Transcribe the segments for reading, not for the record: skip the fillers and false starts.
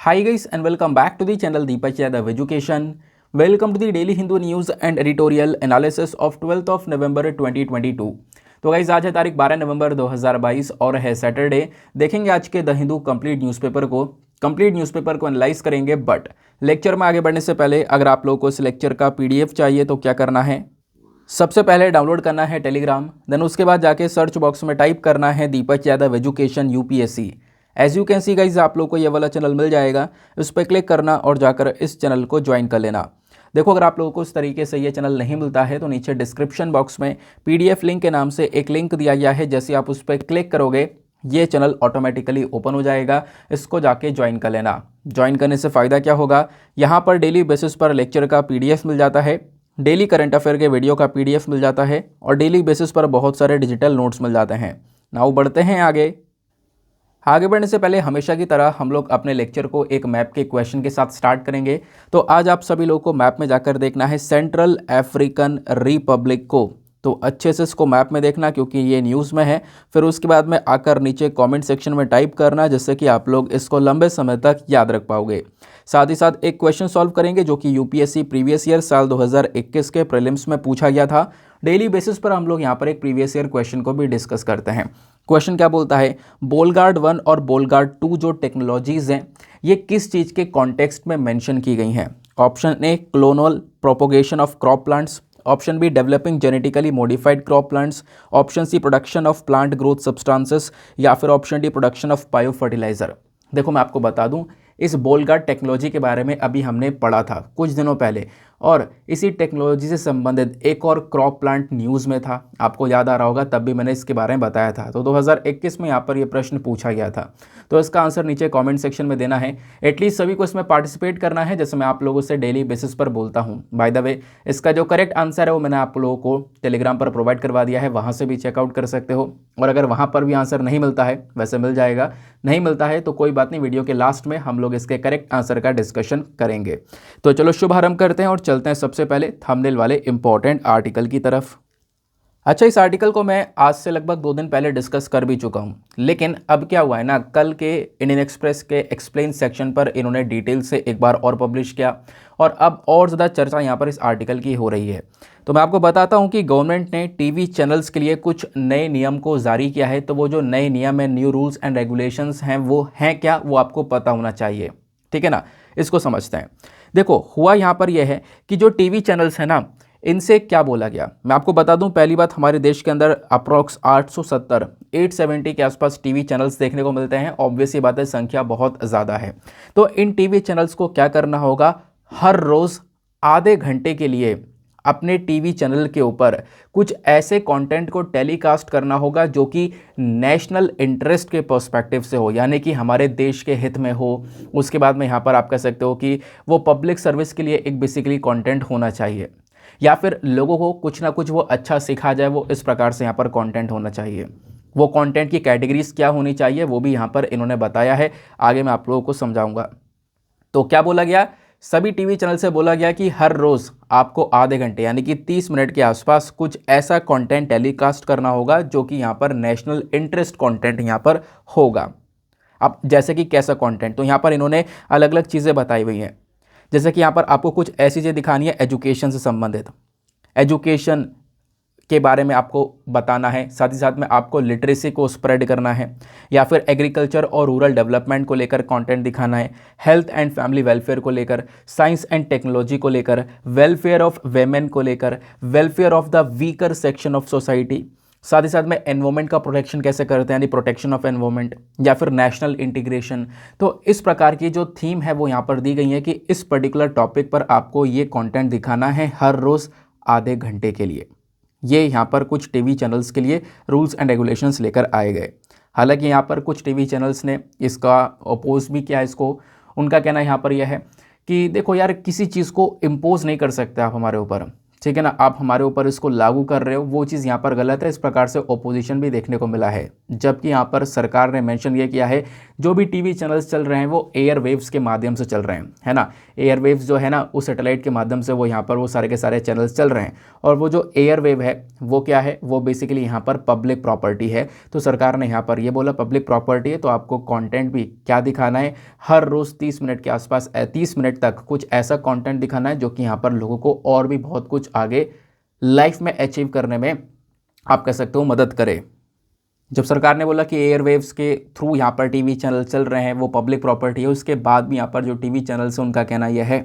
Hi guys and welcome back to the channel Deepak Yadav Education. Welcome to the Daily Hindu News and Editorial Analysis of 12th of November 2022. तो guys आज है तारीख 12 नवंबर 2022 और है Saturday. देखेंगे आज के द हिंदू कंप्लीट न्यूज़पेपर को एनालाइज करेंगे। बट लेक्चर में आगे बढ़ने से पहले अगर आप लोगों को इस लेक्चर का पीडीएफ चाहिए तो क्या करना है, सबसे पहले डाउनलोड करना है टेलीग्राम, देन उसके बाद जाके सर्च बॉक्स में टाइप करना है Deepak Yadav education UPSC. As you can see guys आप लोग को ये वाला चैनल मिल जाएगा, उस पर क्लिक करना और जाकर इस चैनल को ज्वाइन कर लेना। देखो अगर आप लोगों को इस तरीके से ये चैनल नहीं मिलता है तो नीचे डिस्क्रिप्शन बॉक्स में पीडीएफ लिंक के नाम से एक लिंक दिया गया है। जैसे आप उस पर क्लिक करोगे ये चैनल ऑटोमेटिकली ओपन हो जाएगा, इसको जाके ज्वाइन कर लेना। ज्वाइन करने से फ़ायदा क्या होगा, यहाँ पर डेली बेसिस पर लेक्चर का पीडीएफ मिल जाता है, डेली करंट अफेयर के वीडियो का पीडीएफ मिल जाता है और डेली बेसिस पर बहुत सारे डिजिटल नोट्स मिल जाते हैं। नाउ बढ़ते हैं आगे बढ़ने से पहले हमेशा की तरह हम लोग अपने लेक्चर को एक मैप के क्वेश्चन के साथ स्टार्ट करेंगे। तो आज आप सभी लोगों को मैप में जाकर देखना है सेंट्रल अफ्रीकन रिपब्लिक को। तो अच्छे से इसको मैप में देखना क्योंकि ये न्यूज़ में है। फिर उसके बाद में आकर नीचे कमेंट सेक्शन में टाइप करना जिससे कि आप लोग इसको लंबे समय तक याद रख पाओगे। साथ ही साथ एक क्वेश्चन सॉल्व करेंगे जो कि यूपीएससी प्रीवियस ईयर साल 2021 के प्रीलिम्स में पूछा गया था। डेली बेसिस पर हम लोग यहाँ पर एक प्रीवियस ईयर क्वेश्चन को भी डिस्कस करते हैं। क्वेश्चन क्या बोलता है, बोलगार्ड 1 और बोलगार्ड 2 जो टेक्नोलॉजीज़ हैं ये किस चीज़ के कॉन्टेक्स्ट में मेंशन की गई हैं। Option A clonal propagation of crop plants, option B developing genetically modified crop plants, option C production of plant growth substances या फिर option D production of bio fertiliser. देखो मैं आपको बता दूं इस बोलगार्ड टेक्नोलॉजी के बारे में अभी हमने पढ़ा था कुछ दिनों पहले और इसी टेक्नोलॉजी से संबंधित एक और क्रॉप प्लांट न्यूज़ में था, आपको याद आ रहा होगा, तब भी मैंने इसके बारे में बताया था। तो 2021 में यहाँ पर ये प्रश्न पूछा गया था। तो इसका आंसर नीचे कमेंट सेक्शन में देना है। एटलीस्ट सभी को इसमें पार्टिसिपेट करना है जैसे मैं आप लोगों से डेली बेसिस पर बोलता हूँ। बाय द वे इसका जो करेक्ट आंसर है वो मैंने आप लोगों को टेलीग्राम पर प्रोवाइड करवा दिया है, वहाँ से भी चेकआउट कर सकते हो। और अगर वहाँ पर भी आंसर नहीं मिलता है, वैसे मिल जाएगा, नहीं मिलता है तो कोई बात नहीं, वीडियो के लास्ट में हम लोग इसके करेक्ट आंसर का डिस्कशन करेंगे। तो चलो शुभारंभ करते हैं और चलते हैं सबसे पहले थंबनेल वाले इंपॉर्टेंट आर्टिकल की तरफ। अच्छा, इस आर्टिकल को मैं आज से लगभग 2 दिन पहले डिस्कस कर भी चुका हूं, लेकिन अब क्या हुआ है ना, कल के इंडियन एक्सप्रेस के एक्सप्लेन सेक्शन पर इन्होंने डिटेल से एक बार और पब्लिश किया और अब और ज़्यादा चर्चा यहां पर इस आर्टिकल की हो रही है। तो मैं आपको बताता हूं कि गवर्नमेंट ने टीवी चैनल्स के लिए कुछ नए नियम को जारी किया है। तो वो जो नए नियम है, न्यू रूल्स एंड रेगुलेशंस हैं, वो हैं क्या, वो आपको पता होना चाहिए। ठीक है ना, इसको समझते हैं। देखो हुआ यहाँ पर यह है कि जो टीवी चैनल्स हैं ना, इनसे क्या बोला गया मैं आपको बता दूं। पहली बात, हमारे देश के अंदर अप्रॉक्स 870 के आसपास टीवी चैनल्स देखने को मिलते हैं। ऑब्वियस ये बात है, संख्या बहुत ज़्यादा है। तो इन टीवी चैनल्स को क्या करना होगा, हर रोज़ आधे घंटे के लिए अपने टीवी चैनल के ऊपर कुछ ऐसे कंटेंट को टेलीकास्ट करना होगा जो कि नेशनल इंटरेस्ट के पर्सपेक्टिव से हो, यानी कि हमारे देश के हित में हो। उसके बाद में यहाँ पर आप कह सकते हो कि वो पब्लिक सर्विस के लिए एक बेसिकली कंटेंट होना चाहिए, या फिर लोगों को कुछ ना कुछ वो अच्छा सिखा जाए, वो इस प्रकार से यहाँ पर कंटेंट होना चाहिए। वो कंटेंट की कैटेगरीज क्या होनी चाहिए वो भी यहाँ पर इन्होंने बताया है, आगे मैं आप लोगों को समझाऊंगा। तो क्या बोला गया, सभी टीवी चैनल से बोला गया कि हर रोज़ आपको आधे घंटे यानी कि 30 मिनट के आसपास कुछ ऐसा कंटेंट टेलीकास्ट करना होगा जो कि यहाँ पर नेशनल इंटरेस्ट कंटेंट यहाँ पर होगा। अब जैसे कि कैसा कंटेंट, तो यहाँ पर इन्होंने अलग अलग चीज़ें बताई हुई हैं। जैसे कि यहाँ पर आपको कुछ ऐसी चीज़ें दिखानी है एजुकेशन से संबंधित, एजुकेशन के बारे में आपको बताना है। साथ ही साथ में आपको लिटरेसी को स्प्रेड करना है, या फिर एग्रीकल्चर और रूरल डेवलपमेंट को लेकर कंटेंट दिखाना है, हेल्थ एंड फैमिली वेलफेयर को लेकर, साइंस एंड टेक्नोलॉजी को लेकर, वेलफेयर ऑफ वेमेन को लेकर, welfare of the weaker section of society, साथ ही साथ में एनवायरमेंट का प्रोटेक्शन कैसे करते हैं, यानी प्रोटेक्शन ऑफ एनवायरमेंट, या फिर नेशनल इंटीग्रेशन। तो इस प्रकार की जो थीम है वो यहाँ पर दी गई है कि इस पर्टिकुलर टॉपिक पर आपको ये कंटेंट दिखाना है हर रोज़ आधे घंटे के लिए। ये यहाँ पर कुछ टीवी चैनल्स के लिए रूल्स एंड रेगुलेशंस लेकर आए गए। हालांकि यहाँ पर कुछ टीवी चैनल्स ने इसका अपोज भी किया इसको। उनका कहना यहाँ पर यह है कि देखो यार, किसी चीज़ को इम्पोज नहीं कर सकते आप हमारे ऊपर। ठीक है ना, आप हमारे ऊपर इसको लागू कर रहे हो, वो चीज़ यहाँ पर गलत है। इस प्रकार से ओपोजिशन भी देखने को मिला है। जबकि यहाँ पर सरकार ने मेंशन ये किया है जो भी टीवी चैनल्स चल रहे हैं वो एयर वेव्स के माध्यम से चल रहे हैं, है ना। एयर वेव्स जो है ना उस सैटेलाइट के माध्यम से वो यहाँ पर वो सारे के सारे चैनल्स चल रहे हैं। और वो जो एयर वेव है वो क्या है, वो बेसिकली यहाँ पर पब्लिक प्रॉपर्टी है। तो सरकार ने यहाँ पर ये बोला पब्लिक प्रॉपर्टी है तो आपको कॉन्टेंट भी क्या दिखाना है, हर रोज़ 30 मिनट के आसपास 30 मिनट तक कुछ ऐसा कॉन्टेंट दिखाना है जो कि यहाँ पर लोगों को और भी बहुत कुछ आगे लाइफ में अचीव करने में आप कह सकते हो मदद करे। जब सरकार ने बोला कि एयरवेव्स के थ्रू यहाँ पर टीवी चैनल चल रहे हैं वो पब्लिक प्रॉपर्टी है, उसके बाद भी यहाँ पर जो टीवी चैनल्स हैं उनका कहना यह है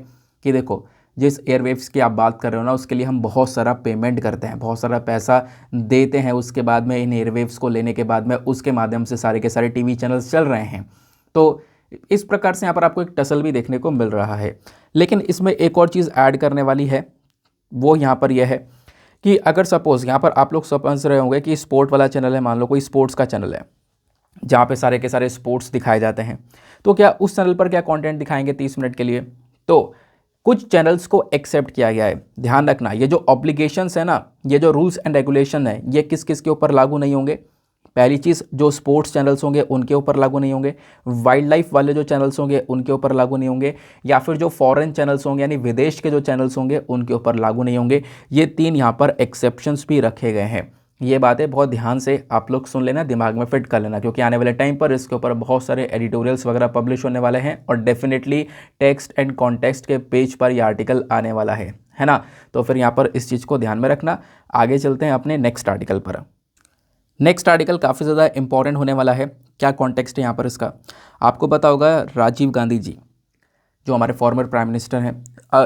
कि देखो जिस एयरवेव्स की आप बात कर रहे हो ना उसके लिए हम बहुत सारा पेमेंट करते हैं, बहुत सारा पैसा देते हैं, उसके बाद में इन एयरवेव्स को लेने के बाद में उसके माध्यम से सारे के सारे टीवी चैनल्स चल रहे हैं। तो इस प्रकार से यहाँ पर आपको एक टसल भी देखने को मिल रहा है। लेकिन इसमें एक और चीज़ ऐड करने वाली है, वो यहाँ पर यह है कि अगर सपोज़ यहाँ पर आप लोग समझ रहे होंगे कि स्पोर्ट वाला चैनल है, मान लो कोई स्पोर्ट्स का चैनल है जहाँ पे सारे के सारे स्पोर्ट्स दिखाए जाते हैं, तो क्या उस चैनल पर क्या कंटेंट दिखाएंगे 30 मिनट के लिए? तो कुछ चैनल्स को एक्सेप्ट किया गया है। ध्यान रखना ये जो ऑब्लिगेशंस है ना, ये जो रूल्स एंड रेगुलेशन है, ये किस किस के ऊपर लागू नहीं होंगे। पहली चीज़ जो स्पोर्ट्स चैनल्स होंगे उनके ऊपर लागू नहीं होंगे, वाइल्ड लाइफ वाले जो चैनल्स होंगे उनके ऊपर लागू नहीं होंगे, या फिर जो फॉरेन चैनल्स होंगे यानी विदेश के जो चैनल्स होंगे उनके ऊपर लागू नहीं होंगे। ये 3 यहाँ पर एक्सेप्शंस भी रखे गए हैं। ये बातें बहुत ध्यान से आप लोग सुन लेना, दिमाग में फिट कर लेना, क्योंकि आने वाले टाइम पर इसके ऊपर बहुत सारे एडिटोरियल्स वगैरह पब्लिश होने वाले हैं और डेफिनेटली टेक्स्ट एंड कॉन्टेक्स्ट के पेज पर ये आर्टिकल आने वाला है ना। तो फिर यहाँ पर इस चीज़ को ध्यान में रखना। आगे चलते हैं अपने नेक्स्ट आर्टिकल पर। नेक्स्ट आर्टिकल काफ़ी ज़्यादा इंपॉर्टेंट होने वाला है। क्या कॉन्टेक्स्ट है यहाँ पर इसका, आपको पता होगा राजीव गांधी जी जो हमारे फॉर्मर प्राइम मिनिस्टर हैं,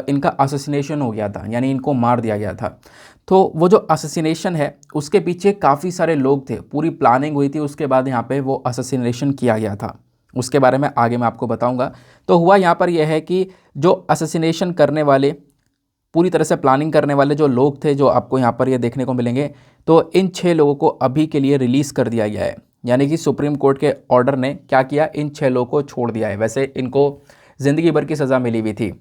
इनका असैसिनेशन हो गया था, यानी इनको मार दिया गया था। तो वो जो असैसिनेशन है उसके पीछे काफ़ी सारे लोग थे, पूरी प्लानिंग हुई थी, उसके बाद यहाँ पे वो असैसिनेशन किया गया था। उसके बारे में आगे मैं आपको बताऊंगा। तो हुआ यहाँ पर यह है कि जो असैसिनेशन करने वाले, पूरी तरह से प्लानिंग करने वाले जो लोग थे, जो आपको यहाँ पर ये देखने को मिलेंगे, तो इन 6 लोगों को अभी के लिए रिलीज़ कर दिया गया है। यानी कि सुप्रीम कोर्ट के ऑर्डर ने क्या किया, इन 6 लोगों को छोड़ दिया है। वैसे इनको ज़िंदगी भर की सज़ा मिली हुई थी,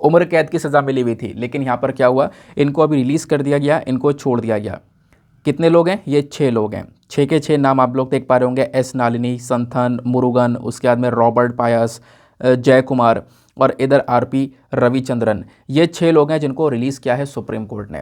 उम्र कैद की सज़ा मिली हुई थी, लेकिन यहाँ पर क्या हुआ, इनको अभी रिलीज़ कर दिया गया, इनको छोड़ दिया गया। कितने लोग हैं, ये 6 लोग हैं। 6 के 6 नाम आप लोग देख पा रहे होंगे, एस नालिनी, संथन, मुरुगन, उसके बाद में रॉबर्ट पायस, जय कुमार और इधर आरपी रविचंद्रन। ये 6 लोग हैं जिनको रिलीज़ किया है सुप्रीम कोर्ट ने।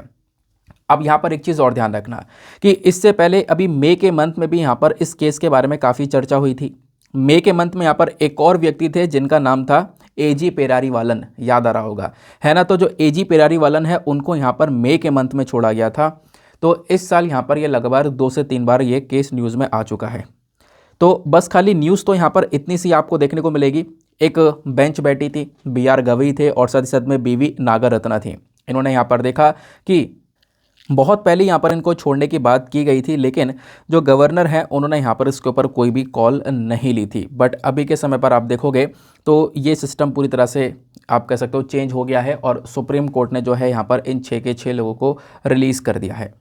अब यहाँ पर एक चीज़ और ध्यान रखना कि इससे पहले अभी मई के मंथ में भी यहाँ पर इस केस के बारे में काफ़ी चर्चा हुई थी। मई के मंथ में यहाँ पर एक और व्यक्ति थे जिनका नाम था एजी पेरारीवालन, याद आ रहा होगा, है ना। तो जो एजी पेरारीवालन है उनको यहाँ पर मई के मंथ में छोड़ा गया था। तो इस साल यहाँ पर ये लगभग 2 से 3 बार ये केस न्यूज़ में आ चुका है। तो बस खाली न्यूज़ तो यहाँ पर इतनी सी आपको देखने को मिलेगी। एक बेंच बैठी थी, BR गवई थे और साथ ही साथ में BV नागरत्ना थी। इन्होंने यहाँ पर देखा कि बहुत पहले यहाँ पर इनको छोड़ने की बात की गई थी, लेकिन जो गवर्नर हैं उन्होंने यहाँ पर इसके ऊपर कोई भी कॉल नहीं ली थी। बट अभी के समय पर आप देखोगे तो ये सिस्टम पूरी तरह से आप कह सकते हो चेंज हो गया है और सुप्रीम कोर्ट ने जो है यहाँ पर इन 6 के 6 लोगों को रिलीज़ कर दिया है।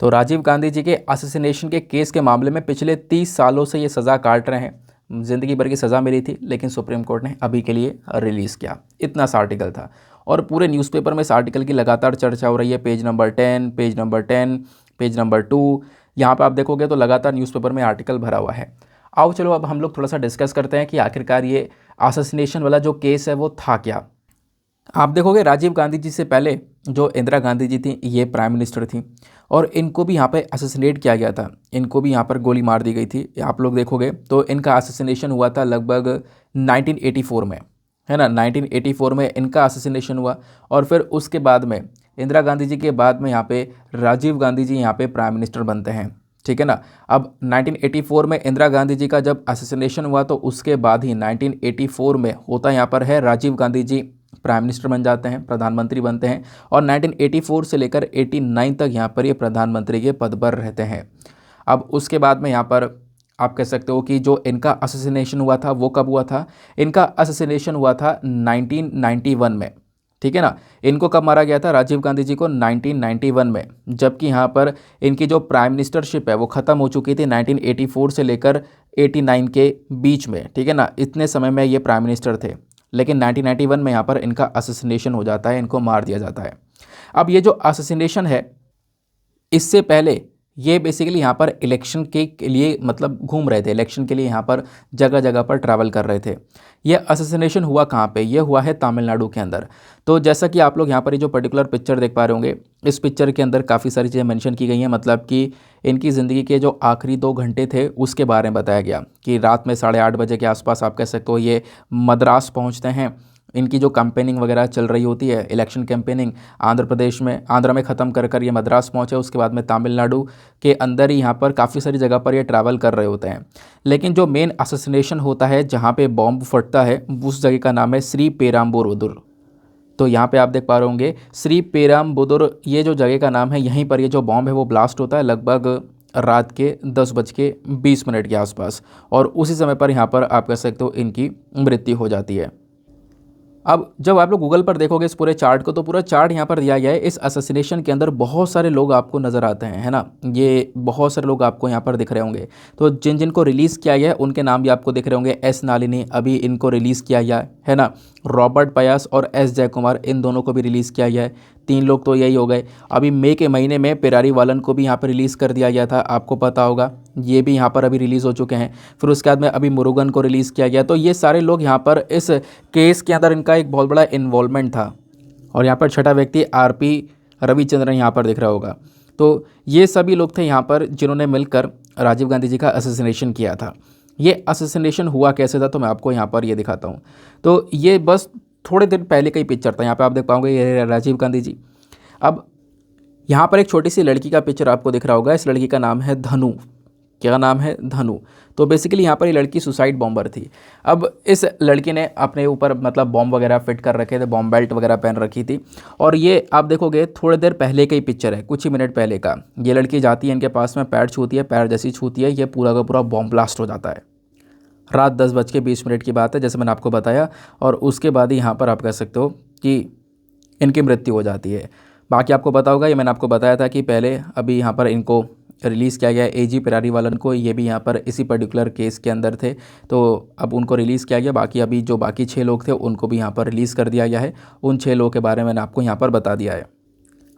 तो राजीव गांधी जी के असैसिनेशन के केस के मामले में पिछले 30 सालों से ये सज़ा काट रहे हैं। ज़िंदगी भर की सज़ा मिली थी, लेकिन सुप्रीम कोर्ट ने अभी के लिए रिलीज़ किया। इतना सा आर्टिकल था और पूरे न्यूज़पेपर में इस आर्टिकल की लगातार चर्चा हो रही है। Page number 10, page number 10, page number 2, यहाँ पर आप देखोगे तो लगातार न्यूज़पेपर में आर्टिकल भरा हुआ है। आओ चलो अब हम लोग थोड़ा सा डिस्कस करते हैं कि आखिरकार ये असैसिनेशन वाला जो केस है वो था क्या। आप देखोगे राजीव गांधी जी से पहले जो इंदिरा गांधी जी थी ये प्राइम मिनिस्टर थी और इनको भी यहाँ पे असैसिनेट किया गया था, इनको भी यहाँ पर गोली मार दी गई थी। आप लोग देखोगे तो इनका असैसिनेशन हुआ था लगभग 1984 में, है ना। 1984 में इनका असैसिनेशन हुआ और फिर उसके बाद में इंदिरा गांधी जी के बाद में यहाँ पे राजीव गांधी जी यहाँ पे प्राइम मिनिस्टर बनते हैं, ठीक है ना। अब 1984 में इंदिरा गांधी जी का जब असैसिनेशन हुआ तो उसके बाद ही 1984 में होता यहाँ पर है राजीव गांधी जी प्राइम मिनिस्टर बन जाते हैं, प्रधानमंत्री बनते हैं और 1984 से लेकर 89 तक यहाँ पर ये प्रधानमंत्री के पद पर रहते हैं। अब उसके बाद में यहाँ पर आप कह सकते हो कि जो इनका असैसिनेशन हुआ था वो कब हुआ था, इनका असैसिनेशन हुआ था 1991 में, ठीक है ना। इनको कब मारा गया था, राजीव गांधी जी को 1991 में, जबकि यहाँ पर इनकी जो प्राइम मिनिस्टरशिप है वो ख़त्म हो चुकी थी 1984 से लेकर 89 के बीच में, ठीक है ना। इतने समय में ये प्राइम मिनिस्टर थे, लेकिन 1991 में यहाँ पर इनका असैसिनेशन हो जाता है, इनको मार दिया जाता है। अब ये जो असैसिनेशन है, इससे पहले ये बेसिकली यहाँ पर इलेक्शन के लिए मतलब घूम रहे थे, इलेक्शन के लिए यहाँ पर जगह जगह पर ट्रैवल कर रहे थे। ये असैसिनेशन हुआ कहाँ पे? ये हुआ है तमिलनाडु के अंदर। तो जैसा कि आप लोग यहाँ पर ये जो पर्टिकुलर पिक्चर देख पा रहे होंगे, इस पिक्चर के अंदर काफ़ी सारी चीज़ें मेंशन की गई हैं, मतलब कि इनकी ज़िंदगी के जो आखिरी 2 घंटे थे उसके बारे में बताया गया कि रात में 8:30 बजे के आसपास आप कह सकते हो ये मद्रास पहुँचते हैं। इनकी जो कैंपेनिंग वगैरह चल रही होती है, इलेक्शन कैंपेनिंग आंध्र में ख़त्म कर ये मद्रास पहुँचे। उसके बाद में तमिलनाडु के अंदर ही यहाँ पर काफ़ी सारी जगह पर ये ट्रैवल कर रहे होते हैं। लेकिन जो मेन असैसिनेशन होता है, जहाँ पे बॉम्ब फटता है, उस जगह का नाम है श्री पेराम्बुरुदुर। तो यहाँ पे आप देख पा रहे होंगे श्री पेराम्बुरुदुर, ये जो जगह का नाम है, यहीं पर ये जो बॉम्ब है वो ब्लास्ट होता है लगभग रात के 10:20 के आसपास, और उसी समय पर यहाँ पर आप कह सकते हो इनकी मृत्यु हो जाती है। अब जब आप लोग गूगल पर देखोगे इस पूरे चार्ट को, तो पूरा चार्ट यहाँ पर दिया गया है। इस असैसिनेशन के अंदर बहुत सारे लोग आपको नज़र आते हैं, है ना। ये बहुत सारे लोग आपको यहाँ पर दिख रहे होंगे। तो जिन जिन को रिलीज़ किया गया है उनके नाम भी आपको दिख रहे होंगे। एस नालिनी, अभी इनको रिलीज़ किया गया है ना। रॉबर्ट पयास और एस जयकुमार, इन दोनों को भी रिलीज़ किया गया है। 3 लोग तो यही हो गए। अभी मई के महीने में पेरारी वालन को भी यहाँ पर रिलीज़ कर दिया गया था, आपको पता होगा, ये भी यहाँ पर अभी रिलीज़ हो चुके हैं। फिर उसके बाद में अभी मुरुगन को रिलीज़ किया गया। तो ये सारे लोग यहाँ पर इस केस के अंदर इनका एक बहुत बड़ा इन्वॉल्वमेंट था। और यहाँ पर छठा व्यक्ति आरपी रविचंद्रन यहाँ पर दिख रहा होगा। तो ये सभी लोग थे यहाँ पर जिन्होंने मिलकर राजीव गांधी जी का असैसिनेशन किया था। ये असैसिनेशन हुआ कैसे था, तो मैं आपको यहाँ पर ये दिखाता हूँ। तो ये बस थोड़े दिन पहले का ही पिक्चर था। यहाँ पे आप देख पाओगे ये राजीव गांधी जी। अब यहाँ पर एक छोटी सी लड़की का पिक्चर आपको दिख रहा होगा। इस लड़की का नाम है धनु। क्या नाम है? धनु। तो बेसिकली यहाँ पर ये लड़की सुसाइड बॉम्बर थी। अब इस लड़की ने अपने ऊपर मतलब बॉम्ब वगैरह फिट कर रखे थे, बॉम्ब बेल्ट वगैरह पहन रखी थी। और ये आप देखोगे थोड़ी देर पहले का ही पिक्चर है, कुछ ही मिनट पहले का। ये लड़की जाती है, इनके पास में पैर छूती है, पैर जैसी छूती है, ये पूरा का पूरा बॉम्ब ब्लास्ट हो जाता है। रात 10:20 की बात है, जैसे मैंने आपको बताया। और उसके बाद ही यहाँ पर आप कह सकते हो कि इनकी मृत्यु हो जाती है। बाकी आपको पता होगा, ये मैंने आपको बताया था कि पहले अभी यहाँ पर इनको रिलीज़ किया गया एजी पेरारी वालन को, ये भी यहाँ पर इसी पर्टिकुलर केस के अंदर थे। तो अब उनको रिलीज़ किया गया। बाकी अभी जो बाकी 6 लोग थे उनको भी यहाँ पर रिलीज़ कर दिया गया है। उन 6 लोगों के बारे में मैंने आपको यहाँ पर बता दिया है।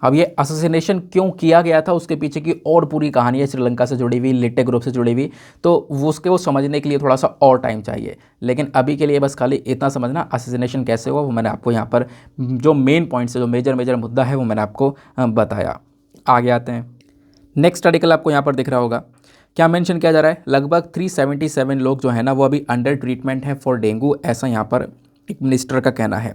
अब ये असैसिनेशन क्यों किया गया था, उसके पीछे की और पूरी कहानी है, श्रीलंका से जुड़ी हुई, लिट्टे ग्रुप से जुड़ी हुई। तो वो समझने के लिए थोड़ा सा और टाइम चाहिए। लेकिन अभी के लिए बस खाली इतना समझना, असैसिनेशन कैसे हुआ वो मैंने आपको यहाँ पर जो मेन पॉइंट्स है, जो मेजर मुद्दा है वो मैंने आपको बताया। आगे आते हैं। नेक्स्ट आर्टिकल आपको यहाँ पर दिख रहा होगा। क्या मेंशन किया जा रहा है? लगभग 377 लोग जो है ना वो अभी अंडर ट्रीटमेंट है फॉर डेंगू, ऐसा यहाँ पर एक मिनिस्टर का कहना है।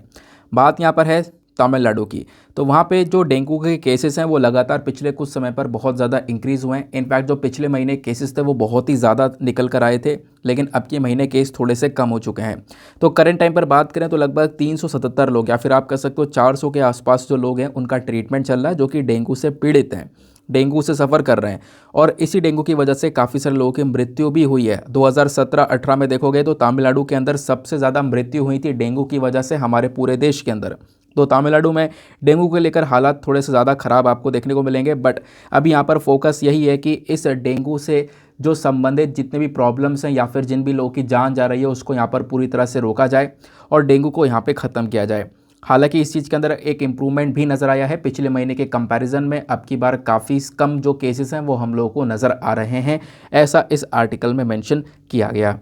बात यहाँ पर है तमिलनाडु की। तो वहाँ पे जो डेंगू के केसेस हैं वो लगातार पिछले कुछ समय पर बहुत ज़्यादा इंक्रीज़ हुए हैं। इनफैक्ट जो पिछले महीने केसेस थे वो बहुत ही ज़्यादा निकल कर आए थे, लेकिन अब के महीने केस थोड़े से कम हो चुके हैं। तो करंट टाइम पर बात करें तो लगभग 377 लोग या फिर आप कह सकते हो 400 के आसपास जो लोग हैं उनका ट्रीटमेंट चल रहा है, जो कि डेंगू से पीड़ित हैं, डेंगू से सफ़र कर रहे हैं। और इसी डेंगू की वजह से काफ़ी सारे लोगों की मृत्यु भी हुई है। 2017-18 में देखोगे तो तमिलनाडु के अंदर सबसे ज़्यादा मृत्यु हुई थी डेंगू की वजह से हमारे पूरे देश के अंदर। तो तमिलनाडु में डेंगू को लेकर हालात थोड़े से ज़्यादा ख़राब आपको देखने को मिलेंगे। बट अभी यहाँ पर फोकस यही है कि इस डेंगू से जो संबंधित जितने भी प्रॉब्लम्स हैं या फिर जिन भी लोगों की जान जा रही है उसको यहाँ पर पूरी तरह से रोका जाए और डेंगू को यहाँ पे ख़त्म किया जाए। हालांकि इस चीज़ के अंदर एक इम्प्रूवमेंट भी नज़र आया है पिछले महीने के कंपैरिजन में। अब की बार काफ़ी कम जो केसेस हैं वो हम लोगों को नज़र आ रहे हैं, ऐसा इस आर्टिकल में मेंशन किया गया।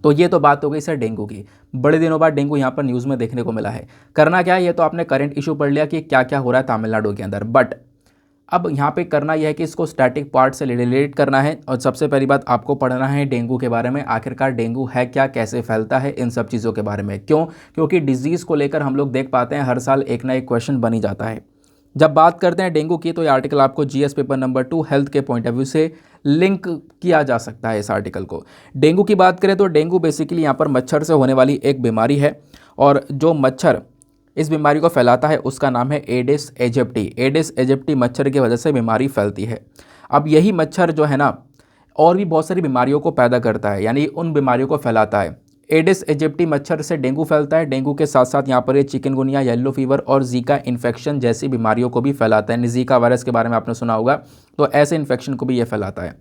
तो ये तो बात हो गई सर डेंगू की। बड़े दिनों बाद डेंगू यहाँ पर न्यूज़ में देखने को मिला है। करना क्या है, ये तो आपने करंट इशू पढ़ लिया कि क्या क्या हो रहा है तमिलनाडु के अंदर। बट अब यहाँ पे करना यह है कि इसको स्टैटिक पार्ट से रिलेट करना है। और सबसे पहली बात आपको पढ़ना है डेंगू के बारे में, आखिरकार डेंगू है क्या, कैसे फैलता है, इन सब चीज़ों के बारे में। क्यों? क्योंकि डिजीज़ को लेकर हम लोग देख पाते हैं हर साल एक ना एक क्वेश्चन बन ही जाता है। जब बात करते हैं डेंगू की तो ये आर्टिकल आपको जीएस पेपर नंबर 2 हेल्थ के पॉइंट ऑफ व्यू से लिंक किया जा सकता है इस आर्टिकल को। डेंगू की बात करें तो डेंगू बेसिकली यहाँ पर मच्छर से होने वाली एक बीमारी है, और जो मच्छर इस बीमारी को फैलाता है उसका नाम है एडिस एजिप्टी। एडिस एजिप्टी मच्छर की वजह से बीमारी फैलती है। अब यही मच्छर जो है ना और भी बहुत सारी बीमारियों को पैदा करता है, यानी उन बीमारियों को फैलाता है। एडिस एजिप्टी मच्छर से डेंगू फैलता है। डेंगू के साथ साथ यहाँ पर ये चिकनगुनिया, येलो फीवर और जीका इन्फेक्शन जैसी बीमारियों को भी फैलाता है। जीका वायरस के बारे में आपने सुना होगा, तो ऐसे इन्फेक्शन को भी ये फैलाता है।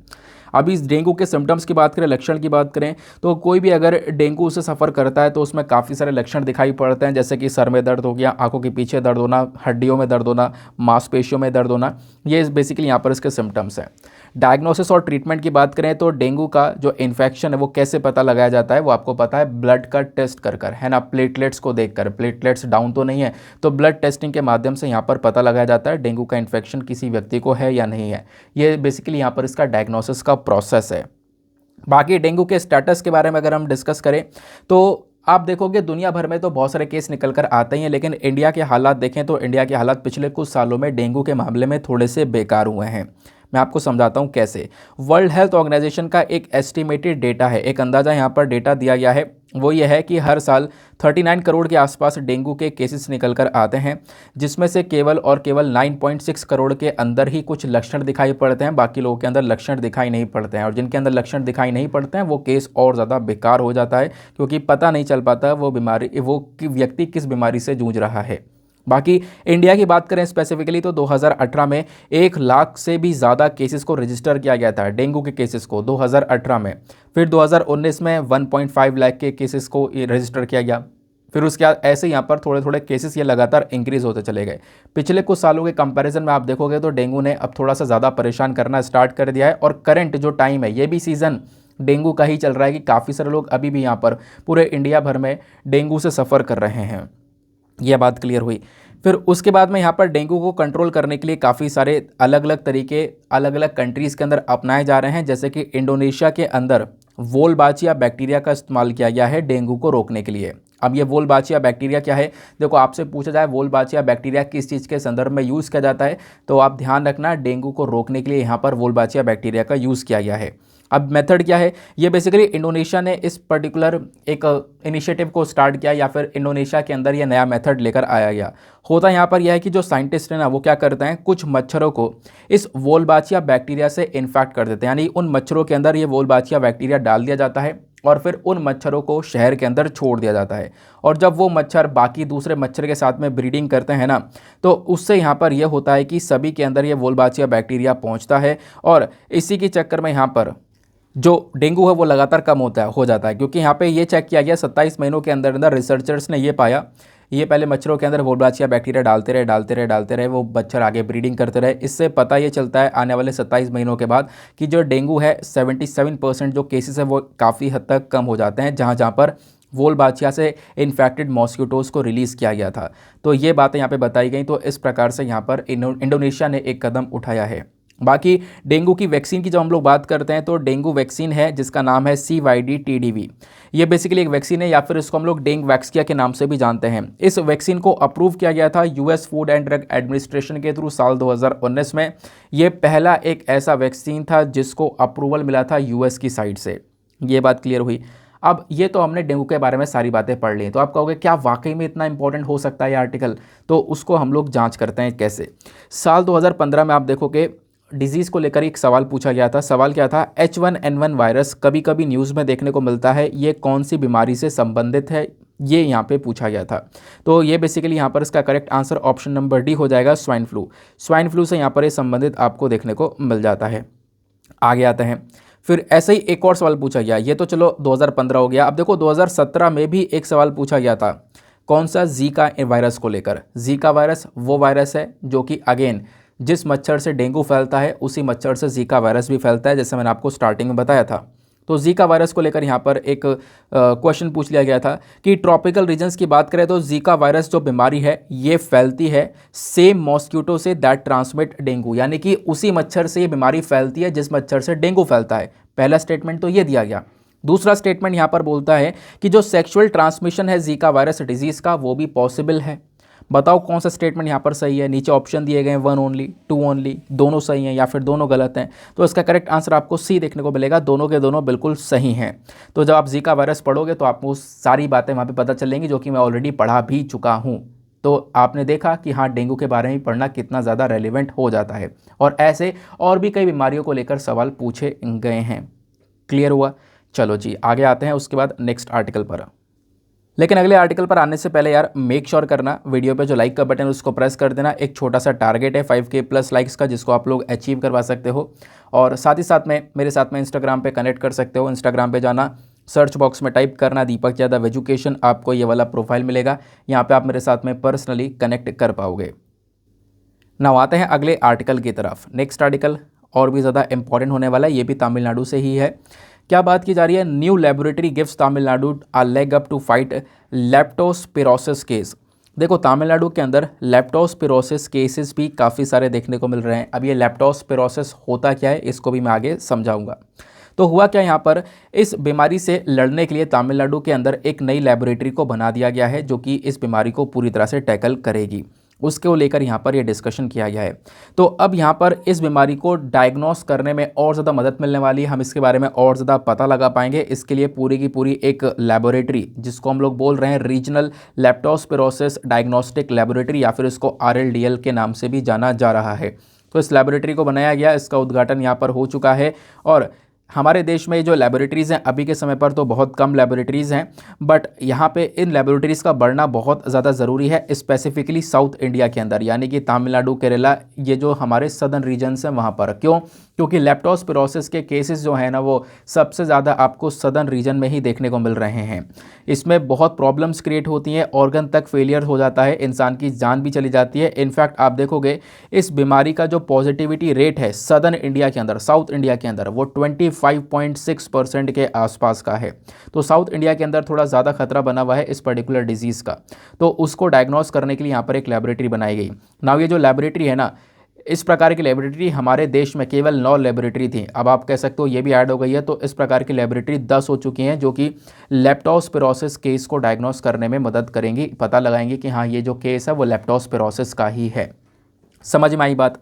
अभी इस डेंगू के सिम्टम्स की बात करें, लक्षण की बात करें, तो कोई भी अगर डेंगू से सफ़र करता है तो उसमें काफ़ी सारे लक्षण दिखाई पड़ते हैं, जैसे कि सर में दर्द हो गया, आंखों के पीछे दर्द होना, हड्डियों में दर्द होना, मांसपेशियों में दर्द होना। ये बेसिकली यहाँ पर इसके सिम्टम्स हैं। डायग्नोसिस और ट्रीटमेंट की बात करें तो डेंगू का जो इन्फेक्शन है वो कैसे पता लगाया जाता है, वो आपको पता है, ब्लड का टेस्ट कर है ना, प्लेटलेट्स को देखकर। प्लेटलेट्स डाउन तो नहीं है तो ब्लड टेस्टिंग के माध्यम से यहाँ पर पता लगाया जाता है डेंगू का इन्फेक्शन किसी व्यक्ति को है या नहीं है। ये बेसिकली यहाँ पर इसका डायग्नोसिस का प्रोसेस है। बाकी डेंगू के स्टेटस के बारे में अगर हम डिस्कस करें तो आप देखोगे दुनिया भर में तो बहुत सारे केस निकल कर आते ही हैं, लेकिन इंडिया के हालात देखें तो इंडिया के हालात पिछले कुछ सालों में डेंगू के मामले में थोड़े से बेकार हुए हैं। मैं आपको समझाता हूं कैसे। वर्ल्ड हेल्थ ऑर्गेनाइजेशन का एक एस्टिमेटेड डेटा है, एक अंदाज़ा यहाँ पर डेटा दिया गया है, वो ये है कि हर साल 39 करोड़ के आसपास डेंगू के केसेस निकल कर आते हैं, जिसमें से केवल और केवल 9.6 करोड़ के अंदर ही कुछ लक्षण दिखाई पड़ते हैं, बाकी लोगों के अंदर लक्षण दिखाई नहीं पड़ते हैं। और जिनके अंदर लक्षण दिखाई नहीं पड़ते हैं वो केस और ज़्यादा बेकार हो जाता है, क्योंकि पता नहीं चल पाता वो व्यक्ति किस बीमारी से जूझ रहा है। बाकी इंडिया की बात करें स्पेसिफिकली तो 2018 में 1 लाख से भी ज़्यादा केसेस को रजिस्टर किया गया था, डेंगू के केसेस को 2018 में। फिर 2019 में 1.5 लाख के केसेस को रजिस्टर किया गया। फिर उसके बाद ऐसे यहाँ पर थोड़े थोड़े केसेस ये लगातार इंक्रीज़ होते चले गए। पिछले कुछ सालों के कंपैरिजन में आप देखोगे तो डेंगू ने अब थोड़ा सा ज़्यादा परेशान करना स्टार्ट कर दिया है। और करंट जो टाइम है ये भी सीज़न डेंगू का ही चल रहा है कि काफ़ी सारे लोग अभी भी यहाँ पर पूरे इंडिया भर में डेंगू से सफ़र कर रहे हैं। यह बात क्लियर हुई। फिर उसके बाद में यहाँ पर डेंगू को कंट्रोल करने के लिए काफ़ी सारे अलग अलग तरीके अलग अलग कंट्रीज़ के अंदर अपनाए जा रहे हैं, जैसे कि इंडोनेशिया के अंदर वोलबाचिया बैक्टीरिया का इस्तेमाल किया गया है डेंगू को रोकने के लिए। अब ये वोलबाचिया बैक्टीरिया क्या है, देखो आपसे पूछा जाए वोलबाचिया बैक्टीरिया किस चीज़ के संदर्भ में यूज़ किया जाता है, तो आप ध्यान रखना डेंगू को रोकने के लिए यहाँ पर वोलबाचिया बैक्टीरिया का यूज़ किया गया है। अब मेथड क्या है, ये बेसिकली इंडोनेशिया ने इस पर्टिकुलर एक इनिशिएटिव को स्टार्ट किया, या फिर इंडोनेशिया के अंदर ये नया मेथड लेकर आया गया। होता यहाँ पर यह है कि जो साइंटिस्ट हैं ना वो क्या करते हैं, कुछ मच्छरों को इस वोलबाचिया बैक्टीरिया से इन्फेक्ट कर देते हैं, यानी उन मच्छरों के अंदर ये वोलबाचिया बैक्टीरिया डाल दिया जाता है और फिर उन मच्छरों को शहर के अंदर छोड़ दिया जाता है। और जब वो मच्छर बाकी दूसरे मच्छर के साथ में ब्रीडिंग करते हैं ना, तो उससे यहाँ पर यह होता है कि सभी के अंदर ये वोलबाचिया बैक्टीरिया पहुँचता है, और इसी के चक्कर में यहाँ पर जो डेंगू है वो लगातार कम हो जाता है। क्योंकि यहाँ पे ये चेक किया गया 27 महीनों के अंदर अंदर रिसर्चर्स ने ये पाया, ये पहले मच्छरों के अंदर वोलबाचिया बैक्टीरिया डालते रहे, वो मच्छर आगे ब्रीडिंग करते रहे। इससे पता ये चलता है आने वाले 27 महीनों के बाद कि जो डेंगू है 77% जो केसेस है वो काफ़ी हद तक कम हो जाते हैं, जहाँ पर वोलबाचिया से इन्फेक्टेड मॉस्किटोज़ को रिलीज़ किया गया था। तो ये बातें यहाँ पे बताई गई। तो इस प्रकार से यहाँ पर इंडोनेशिया ने एक कदम उठाया है। बाकी डेंगू की वैक्सीन की जब हम लोग बात करते हैं तो डेंगू वैक्सीन है जिसका नाम है CYD-TDV। ये बेसिकली एक वैक्सीन है, या फिर इसको हम लोग डेंग वैक्सिया के नाम से भी जानते हैं। इस वैक्सीन को अप्रूव किया गया था US food and drug administration के थ्रू साल 2019 में। ये पहला एक ऐसा वैक्सीन था जिसको अप्रूवल मिला था US की साइड से। ये बात क्लियर हुई। अब ये तो हमने डेंगू के बारे में सारी बातें पढ़ ली, तो आप कहोगे क्या वाकई में इतना इंपॉर्टेंट हो सकता है ये आर्टिकल, तो उसको हम लोग जांच करते हैं कैसे। साल 2015 में आप देखोगे डिजीज़ को लेकर एक सवाल पूछा गया था। सवाल क्या था, H1N1 वायरस कभी कभी न्यूज़ में देखने को मिलता है, ये कौन सी बीमारी से संबंधित है, ये यहाँ पे पूछा गया था। तो ये बेसिकली यहाँ पर इसका correct answer option number D हो जाएगा, स्वाइन फ्लू। स्वाइन फ्लू से यहाँ पर ये संबंधित आपको देखने को मिल जाता है। आगे आते हैं। फिर ऐसे ही एक और सवाल पूछा गया, ये तो चलो 2015 हो गया। अब देखो 2017 में भी एक सवाल पूछा गया था, कौन सा, जीका वायरस को लेकर। जीका वायरस वो वायरस है जो कि अगेन जिस मच्छर से डेंगू फैलता है उसी मच्छर से जीका वायरस भी फैलता है, जैसे मैंने आपको स्टार्टिंग में बताया था। तो जीका वायरस को लेकर यहाँ पर एक क्वेश्चन पूछ लिया गया था कि ट्रॉपिकल रीजन्स की बात करें तो जीका वायरस जो बीमारी है ये फैलती है same mosquito say that transmit dengue, यानी कि उसी मच्छर से ये बीमारी फैलती है जिस मच्छर से डेंगू फैलता है। पहला स्टेटमेंट तो ये दिया गया। दूसरा स्टेटमेंट यहाँ पर बोलता है कि जो सेक्सुअल ट्रांसमिशन है जीका वायरस डिजीज़ का वो भी पॉसिबल है। बताओ कौन सा स्टेटमेंट यहाँ पर सही है। नीचे ऑप्शन दिए गए हैं 1 ओनली, 2 ओनली, दोनों सही हैं या फिर दोनों गलत हैं। तो इसका करेक्ट आंसर आपको सी देखने को मिलेगा, दोनों के दोनों बिल्कुल सही हैं। तो जब आप जीका वायरस पढ़ोगे तो आपको सारी बातें वहाँ पे पता चलेंगी जो कि मैं ऑलरेडी पढ़ा भी चुका हूँ। तो आपने देखा कि हाँ डेंगू के बारे में पढ़ना कितना ज़्यादा रेलिवेंट हो जाता है, और ऐसे और भी कई बीमारियों को लेकर सवाल पूछे गए हैं। क्लियर हुआ। चलो जी आगे आते हैं उसके बाद नेक्स्ट आर्टिकल पर। लेकिन अगले आर्टिकल पर आने से पहले यार मेक श्योर करना वीडियो पे जो लाइक का बटन है उसको प्रेस कर देना। एक छोटा सा टारगेट है 5K प्लस लाइक्स का, जिसको आप लोग अचीव करवा सकते हो। और साथ ही साथ में मेरे साथ में इंस्टाग्राम पे कनेक्ट कर सकते हो। इंस्टाग्राम पे जाना, सर्च बॉक्स में टाइप करना दीपक यादव एजुकेशन, आपको ये वाला प्रोफाइल मिलेगा। यहाँ पे आप मेरे साथ में पर्सनली कनेक्ट कर पाओगे। नाउ आते हैं अगले आर्टिकल की तरफ। नेक्स्ट आर्टिकल और भी ज़्यादा इंपॉर्टेंट होने वाला है, ये भी तमिलनाडु से ही है। क्या बात की जा रही है? New laboratory gives Tamil Nadu a leg up to fight leptospirosis case. देखो तमिलनाडु के अंदर लेप्टोस्पिरोसिस केसेस भी काफ़ी सारे देखने को मिल रहे हैं। अब ये लेप्टोस्पिरोसिस होता क्या है इसको भी मैं आगे समझाऊंगा। तो हुआ क्या, यहाँ पर इस बीमारी से लड़ने के लिए तमिलनाडु के अंदर एक नई लेबोरेटरी को बना दिया गया है, जो कि इस बीमारी को पूरी तरह से टैकल करेगी। उसको लेकर यहाँ पर ये डिस्कशन किया गया है। तो अब यहाँ पर इस बीमारी को डायग्नोस करने में और ज़्यादा मदद मिलने वाली है। हम इसके बारे में और ज़्यादा पता लगा पाएंगे। इसके लिए पूरी की पूरी एक लेबोरेटरी, जिसको हम लोग बोल रहे हैं रीजनल लेप्टोस्पिरोसिस डायग्नोस्टिक लेबोरेटरी, या फिर इसको RLDL के नाम से भी जाना जा रहा है। तो इस लेबोरेटरी को बनाया गया, इसका उद्घाटन यहाँ पर हो चुका है। और हमारे देश में जो लेबोरेटरीज़ हैं अभी के समय पर तो बहुत कम लेबोरेटरीज़ हैं, बट यहाँ पे इन लेबोरेटरीज़ का बढ़ना बहुत ज़्यादा ज़रूरी है, स्पेसिफिकली साउथ इंडिया के अंदर, यानी कि तमिलनाडु, केरला, ये जो हमारे सदर्न रीजन्स हैं वहाँ पर। क्यों? क्योंकि लेप्टोस्पिरोसिस के केसेस जो है ना वो सबसे ज़्यादा आपको सदर्न रीजन में ही देखने को मिल रहे हैं। इसमें बहुत प्रॉब्लम्स क्रिएट होती हैं, ऑर्गन तक फेलियर हो जाता है, इंसान की जान भी चली जाती है। इनफैक्ट आप देखोगे इस बीमारी का जो पॉजिटिविटी रेट है सदर्न इंडिया के अंदर, साउथ इंडिया के अंदर, वो 25.6% के आसपास का है। तो साउथ इंडिया के अंदर थोड़ा ज़्यादा खतरा बना हुआ है इस पर्टिकुलर डिजीज़ का। तो उसको डायग्नोस करने के लिए यहाँ पर एक लेबोरेटरी बनाई गई। नाउ ये जो लेबोरेटरी है ना, इस प्रकार की लेबोरेटरी हमारे देश में केवल 9 लेबोरेटरी थी, अब आप कह सकते हो ये भी ऐड हो गई है। तो इस प्रकार की लेबोरेटरी 10 हो चुकी हैं, जो कि लेप्टोस्पिरोसिस केस को डायग्नोस करने में मदद करेंगी, पता लगाएंगे कि हाँ ये जो केस है वो लेप्टोस्पिरोसिस का ही है। समझ में आई बात?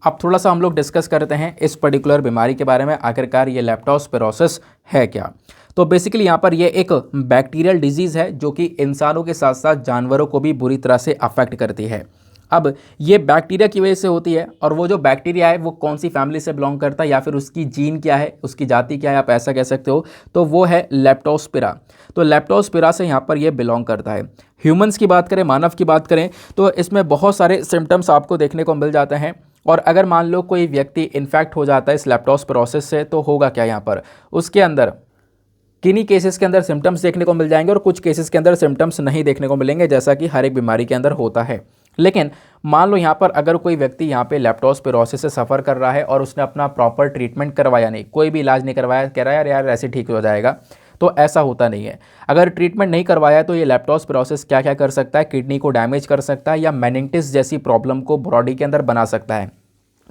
अब थोड़ा सा हम लोग डिस्कस करते हैं इस पर्टिकुलर बीमारी के बारे में, आखिरकार ये लेप्टोस्पिरोसिस है क्या। तो बेसिकली यहाँ पर ये एक बैक्टीरियल डिजीज़ है जो कि इंसानों के साथ साथ जानवरों को भी बुरी तरह से अफेक्ट करती है। अब ये बैक्टीरिया की वजह से होती है, और वो जो बैक्टीरिया है वो कौन सी फैमिली से बिलोंग करता है या फिर उसकी जीन क्या है, उसकी जाति क्या है, आप ऐसा कह सकते हो, तो वो है लेप्टोस्पिरा। तो लेप्टोस्पिरा से यहाँ पर ये बिलोंग करता है। ह्यूमंस की बात करें, मानव की बात करें, तो इसमें बहुत सारे सिम्टम्स आपको देखने को मिल जाते हैं। और अगर मान लो कोई व्यक्ति इन्फेक्ट हो जाता है इस लेप्टोस्पिरोसिस से, तो होगा क्या यहाँ पर, उसके अंदर किन्हीं केसेस के अंदर सिम्टम्स देखने को मिल जाएंगे और कुछ केसेस के अंदर सिम्टम्स नहीं देखने को मिलेंगे, जैसा कि हर एक बीमारी के अंदर होता है। लेकिन मान लो यहाँ पर अगर कोई व्यक्ति यहाँ पे लेप्टोस्पिरोसिस से सफ़र कर रहा है और उसने अपना प्रॉपर ट्रीटमेंट करवाया नहीं, कोई भी इलाज नहीं करवाया, कह रहा है यार ऐसे ठीक हो जाएगा, तो ऐसा होता नहीं है। अगर ट्रीटमेंट नहीं करवाया तो ये लेप्टोस्पिरोसिस क्या क्या कर सकता है, किडनी को डैमेज कर सकता है, या मेनिंगिटिस जैसी प्रॉब्लम को बॉडी के अंदर बना सकता है।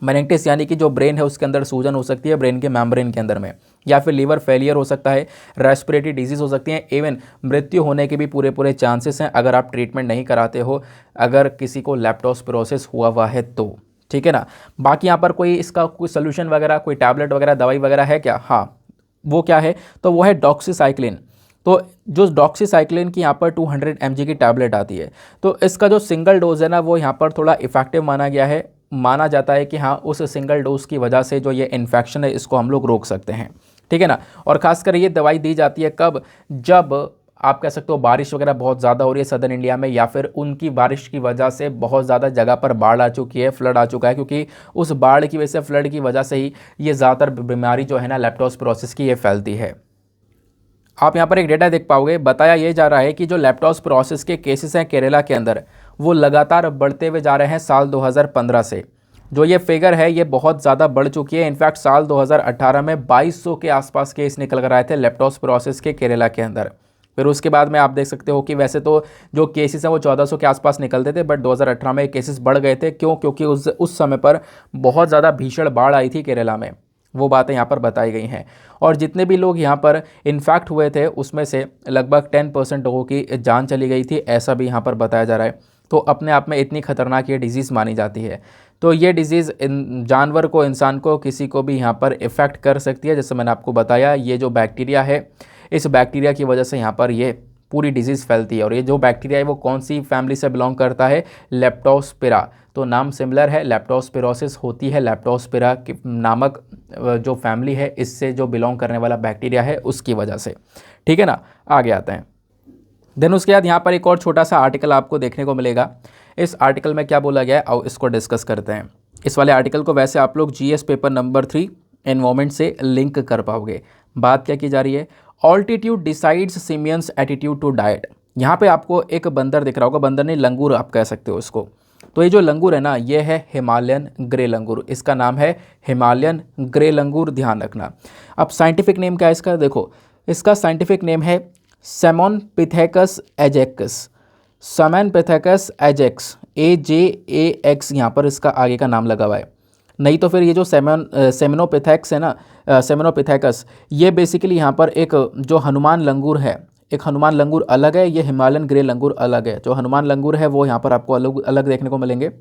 मेनिंगिटिस यानी कि जो ब्रेन है उसके अंदर सूजन हो सकती है, ब्रेन के मेम्ब्रेन के अंदर में, या फिर लीवर फेलियर हो सकता है, रेस्पिरेटरी डिजीज़ हो सकती है, इवन मृत्यु होने के भी पूरे चांसेस हैं अगर आप ट्रीटमेंट नहीं कराते हो, अगर किसी को लेप्टोस्पिरोसिस हुआ है तो। ठीक है ना। बाकी यहाँ पर कोई इसका कोई सोल्यूशन वगैरह, कोई टैबलेट वगैरह, दवाई वगैरह है क्या? हाँ, वो क्या है, तो वो है डॉक्सीसाइक्लिन। तो जो डॉक्सीसाइक्लिन की यहाँ पर 200 mg की टैबलेट आती है, तो इसका जो सिंगल डोज है ना वो यहाँ पर थोड़ा इफेक्टिव माना गया है। माना जाता है कि हाँ उस सिंगल डोज की वजह से जो ये इन्फेक्शन है इसको हम लोग रोक सकते हैं। ठीक है ना। और खासकर ये दवाई दी जाती है कब, जब आप कह सकते हो बारिश वगैरह बहुत ज़्यादा हो रही है सदर्न इंडिया में, या फिर उनकी बारिश की वजह से बहुत ज़्यादा जगह पर बाढ़ आ चुकी है, फ्लड आ चुका है, क्योंकि उस बाढ़ की वजह से, फ्लड की वजह से ही ये ज़्यादातर बीमारी जो है ना लेप्टोस्पिरोसिस की ये फैलती है। आप यहाँ पर एक डेटा देख पाओगे, बताया ये जा रहा है कि जो लेप्टोस्पिरोसिस के केसेस हैं केरला के अंदर वो लगातार बढ़ते हुए जा रहे हैं साल 2015 से। जो ये फिगर है ये बहुत ज़्यादा बढ़ चुकी है। इनफैक्ट साल 2018 में 2200 के आसपास केस निकल कर आए थे लेप्टोस्पिरोसिस के केरला के अंदर। फिर उसके बाद में आप देख सकते हो कि वैसे तो जो केसेस हैं वो 1400 के आसपास निकलते थे, बट 2018 में केसेस बढ़ गए थे। क्यों? क्योंकि उस समय पर बहुत ज़्यादा भीषण बाढ़ आई थी केरला में। वो बातें यहाँ पर बताई गई हैं। और जितने भी लोग यहाँ पर इन्फेक्ट हुए थे उसमें से लगभग 10% लोगों की जान चली गई थी, ऐसा भी यहाँ पर बताया जा रहा है। तो अपने आप में इतनी खतरनाक ये डिज़ीज़ मानी जाती है। तो ये डिज़ीज़ जानवर को, इंसान को, किसी को भी यहाँ पर इफ़ेक्ट कर सकती है। जैसे मैंने आपको बताया, ये जो बैक्टीरिया है, इस बैक्टीरिया की वजह से यहाँ पर ये पूरी डिजीज़ फैलती है। और ये जो बैक्टीरिया है वो कौन सी फैमिली से बिलोंग करता है? लेप्टोस्पिरा। तो नाम सिमिलर है, लेप्टोस्पिरोसिस होती है लेप्टोस्पिरा नामक जो फैमिली है इससे जो बिलोंग करने वाला बैक्टीरिया है उसकी वजह से। ठीक है ना। आगे आते हैं। देन उसके बाद यहाँ पर एक और छोटा सा आर्टिकल आपको देखने को मिलेगा। इस आर्टिकल में क्या बोला गया है, आओ इसको डिस्कस करते हैं। इस वाले आर्टिकल को वैसे आप लोग जीएस पेपर नंबर 3 एनवायरमेंट से लिंक कर पाओगे। बात क्या की जा रही है, altitude decides simians attitude to diet. यहाँ पे आपको एक बंदर दिख रहा होगा, बंदर नहीं लंगूर आप कह सकते हो इसको। तो ये जो लंगूर है ना, ये है हिमालयन ग्रे लंगूर, इसका नाम है हिमालयन ग्रे लंगूर, ध्यान रखना। अब साइंटिफिक नेम क्या है इसका, देखो इसका साइंटिफिक नेम है सेमोनपिथेकस एजेक्स, सेमोनपिथेकस एजेक्स, AJAX यहाँ पर इसका आगे का नाम लगा हुआ है। नहीं तो फिर ये जो सेमिनोपिथेक्स है ना, सेमिनोपिथेकस, ये बेसिकली यहाँ पर एक जो हनुमान लंगूर है, एक हनुमान लंगूर अलग है, ये हिमालयन ग्रे लंगूर अलग है। जो हनुमान लंगूर है वो यहाँ पर आपको अलग अलग देखने को मिलेंगे,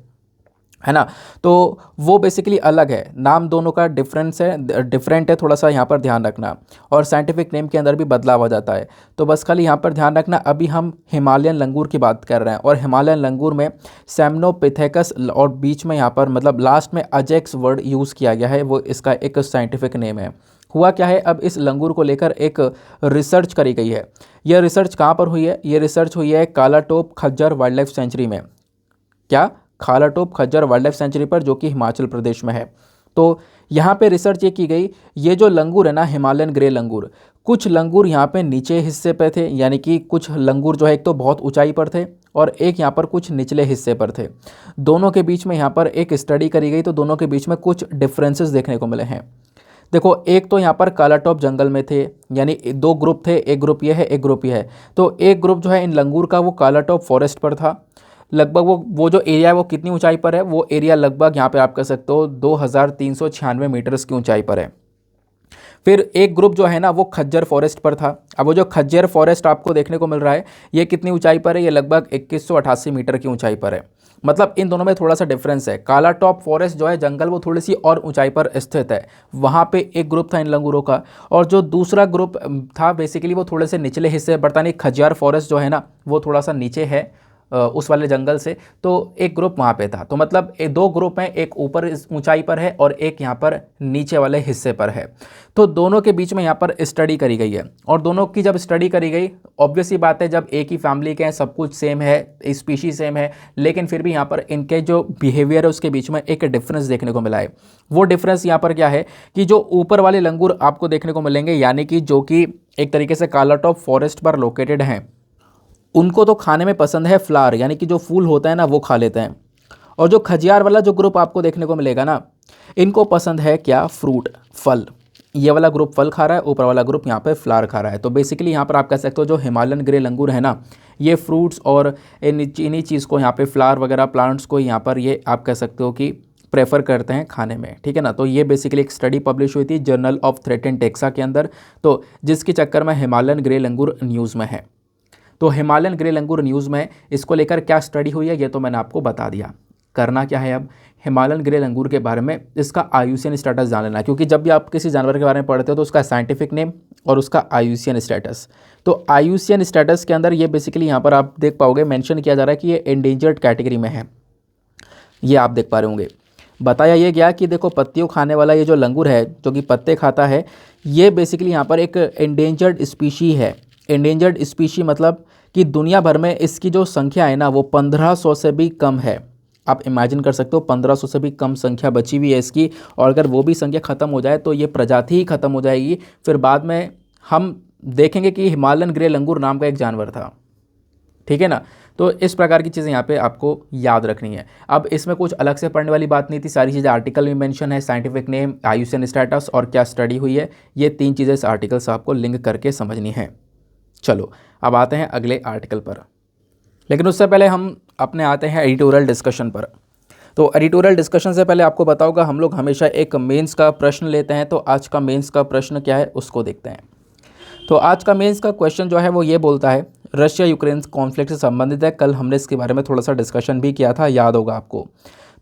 है ना। तो वो बेसिकली अलग है, नाम दोनों का डिफरेंट है थोड़ा सा, यहाँ पर ध्यान रखना। और साइंटिफिक नेम के अंदर भी बदलाव हो जाता है, तो बस खाली यहाँ पर ध्यान रखना। अभी हम हिमालयन लंगूर की बात कर रहे हैं, और हिमालयन लंगूर में सेमनोपिथेकस और बीच में यहाँ पर मतलब लास्ट में अजेक्स वर्ड यूज़ किया गया है, वो इसका एक साइंटिफिक नेम है। हुआ क्या है, अब इस लंगूर को लेकर एक रिसर्च करी गई है। यह रिसर्च कहाँ पर हुई है, ये रिसर्च हुई है कालाटोप खज्जर वाइल्ड लाइफ सेंचुरी में। क्या, कालाटोप खज्जर वाइल्ड लाइफ सेंचुरी पर, जो कि हिमाचल प्रदेश में है। तो यहाँ पे रिसर्च ये की गई, ये जो लंगूर है ना हिमालयन ग्रे लंगूर, कुछ लंगूर यहाँ पे नीचे हिस्से पे थे, यानी कि कुछ लंगूर जो है एक तो बहुत ऊंचाई पर थे और एक यहाँ पर कुछ निचले हिस्से पर थे। दोनों के बीच में यहाँ पर एक स्टडी करी गई, तो दोनों के बीच में कुछ डिफरेंसेस देखने को मिले हैं। देखो एक तो यहाँ पर कालाटॉप जंगल में थे, यानी दो ग्रुप थे, एक ग्रुप ये है एक ग्रुप ये है। तो एक ग्रुप जो है इन लंगूर का वो कालाटॉप फॉरेस्ट पर था, लगभग वो जो एरिया है वो कितनी ऊंचाई पर है, वो एरिया लगभग यहाँ पे आप कह सकते हो 2396 मीटर्स की ऊंचाई पर है। फिर एक ग्रुप जो है ना वो खज्जर फॉरेस्ट पर था। अब वो जो खज्जर फॉरेस्ट आपको देखने को मिल रहा है, ये कितनी ऊंचाई पर है, ये लगभग 2188 मीटर की ऊंचाई पर है। मतलब इन दोनों में थोड़ा सा डिफरेंस है। काला टॉप फॉरेस्ट जो है जंगल, वो थोड़ी सी और ऊंचाई पर स्थित है, वहाँ पे एक ग्रुप था इन लंगूरों का। और जो दूसरा ग्रुप था बेसिकली वो थोड़े से निचले हिस्से पड़ता नहीं, खज्जियार फॉरेस्ट जो है ना वो थोड़ा सा नीचे है उस वाले जंगल से, तो एक ग्रुप वहाँ पे था। तो मतलब दो ग्रुप हैं, एक ऊपर ऊंचाई पर है और एक यहाँ पर नीचे वाले हिस्से पर है। तो दोनों के बीच में यहाँ पर स्टडी करी गई है, और दोनों की जब स्टडी करी गई, ऑब्वियस ही बात है जब एक ही फैमिली के हैं, सब कुछ सेम है, स्पीशीज सेम है, लेकिन फिर भी यहाँ पर इनके जो बिहेवियर है उसके बीच में एक डिफरेंस देखने को मिला है। वो डिफरेंस यहाँ पर क्या है कि जो ऊपर वाले लंगूर आपको देखने को मिलेंगे, यानी कि जो कि एक तरीके से काला टॉप फॉरेस्ट पर लोकेटेड हैं, उनको तो खाने में पसंद है फ्लावर, यानी कि जो फूल होता है ना वो खा लेते हैं। और जो खजियार वाला जो ग्रुप आपको देखने को मिलेगा ना, इनको पसंद है क्या, फ्रूट, फल। ये वाला ग्रुप फल खा रहा है, ऊपर वाला ग्रुप यहाँ पे फ्लावर खा रहा है। तो बेसिकली यहाँ पर आप कह सकते हो जो हिमालयन ग्रे लंगूर है ना, ये फ्रूट्स और इन्हीं चीज़ को यहाँ पे फ्लावर वगैरह प्लांट्स को यहाँ पर ये आप कह सकते हो कि प्रेफर करते हैं खाने में, ठीक है ना। तो ये बेसिकली एक स्टडी पब्लिश हुई थी जर्नल ऑफ थ्रेटेंड टेक्सा के अंदर, तो जिसके चक्कर में हिमालयन ग्रे लंगूर न्यूज़ में है। तो हिमालयन ग्रे लंगूर न्यूज़ में इसको लेकर क्या स्टडी हुई है ये तो मैंने आपको बता दिया। करना क्या है अब, हिमालयन ग्रे लंगूर के बारे में इसका आयुसियन स्टेटस जान लेना, क्योंकि जब भी आप किसी जानवर के बारे में पढ़ते हो तो उसका साइंटिफिक नेम और उसका आयुसियन स्टेटस। तो आयुसियन स्टेटस के अंदर ये बेसिकली यहाँ पर आप देख पाओगे मेंशन किया जा रहा है कि ये एंडेंजर्ड कैटेगरी में है, ये आप देख पा रहे होंगे। बताया ये गया कि देखो पत्तियों खाने वाला ये जो लंगूर है जो कि पत्ते खाता है, ये बेसिकली यहाँ पर एक एंडेंजर्ड स्पीशी है। एंडेंजर्ड स्पीशी मतलब कि दुनिया भर में इसकी जो संख्या है ना वो 1500 से भी कम है। आप इमेजिन कर सकते हो 1500 से भी कम संख्या बची हुई है इसकी, और अगर वो भी संख्या ख़त्म हो जाए तो ये प्रजाति ही ख़त्म हो जाएगी। फिर बाद में हम देखेंगे कि हिमालयन ग्रे लंगूर नाम का एक जानवर था, ठीक है ना। तो इस प्रकार की चीज़ें यहाँ पे आपको याद रखनी है। अब इसमें कुछ अलग से पढ़ने वाली बात नहीं थी, सारी चीज़ें आर्टिकल में मेंशन है, साइंटिफिक नेम, आयुसियन स्टेटस और क्या स्टडी हुई है, ये तीन चीज़ें इस आर्टिकल से आपको लिंक करके समझनी है। चलो अब आते हैं अगले आर्टिकल पर, लेकिन उससे पहले हम अपने आते हैं एडिटोरियल डिस्कशन पर। तो एडिटोरियल डिस्कशन से पहले आपको बताऊंगा हम लोग हमेशा एक मेंस का प्रश्न लेते हैं, तो आज का मेंस का प्रश्न क्या है उसको देखते हैं। तो आज का मेंस का क्वेश्चन जो है वो ये बोलता है, रशिया यूक्रेन कॉन्फ्लिक्ट से संबंधित है। कल हमने इसके बारे में थोड़ा सा डिस्कशन भी किया था, याद होगा आपको।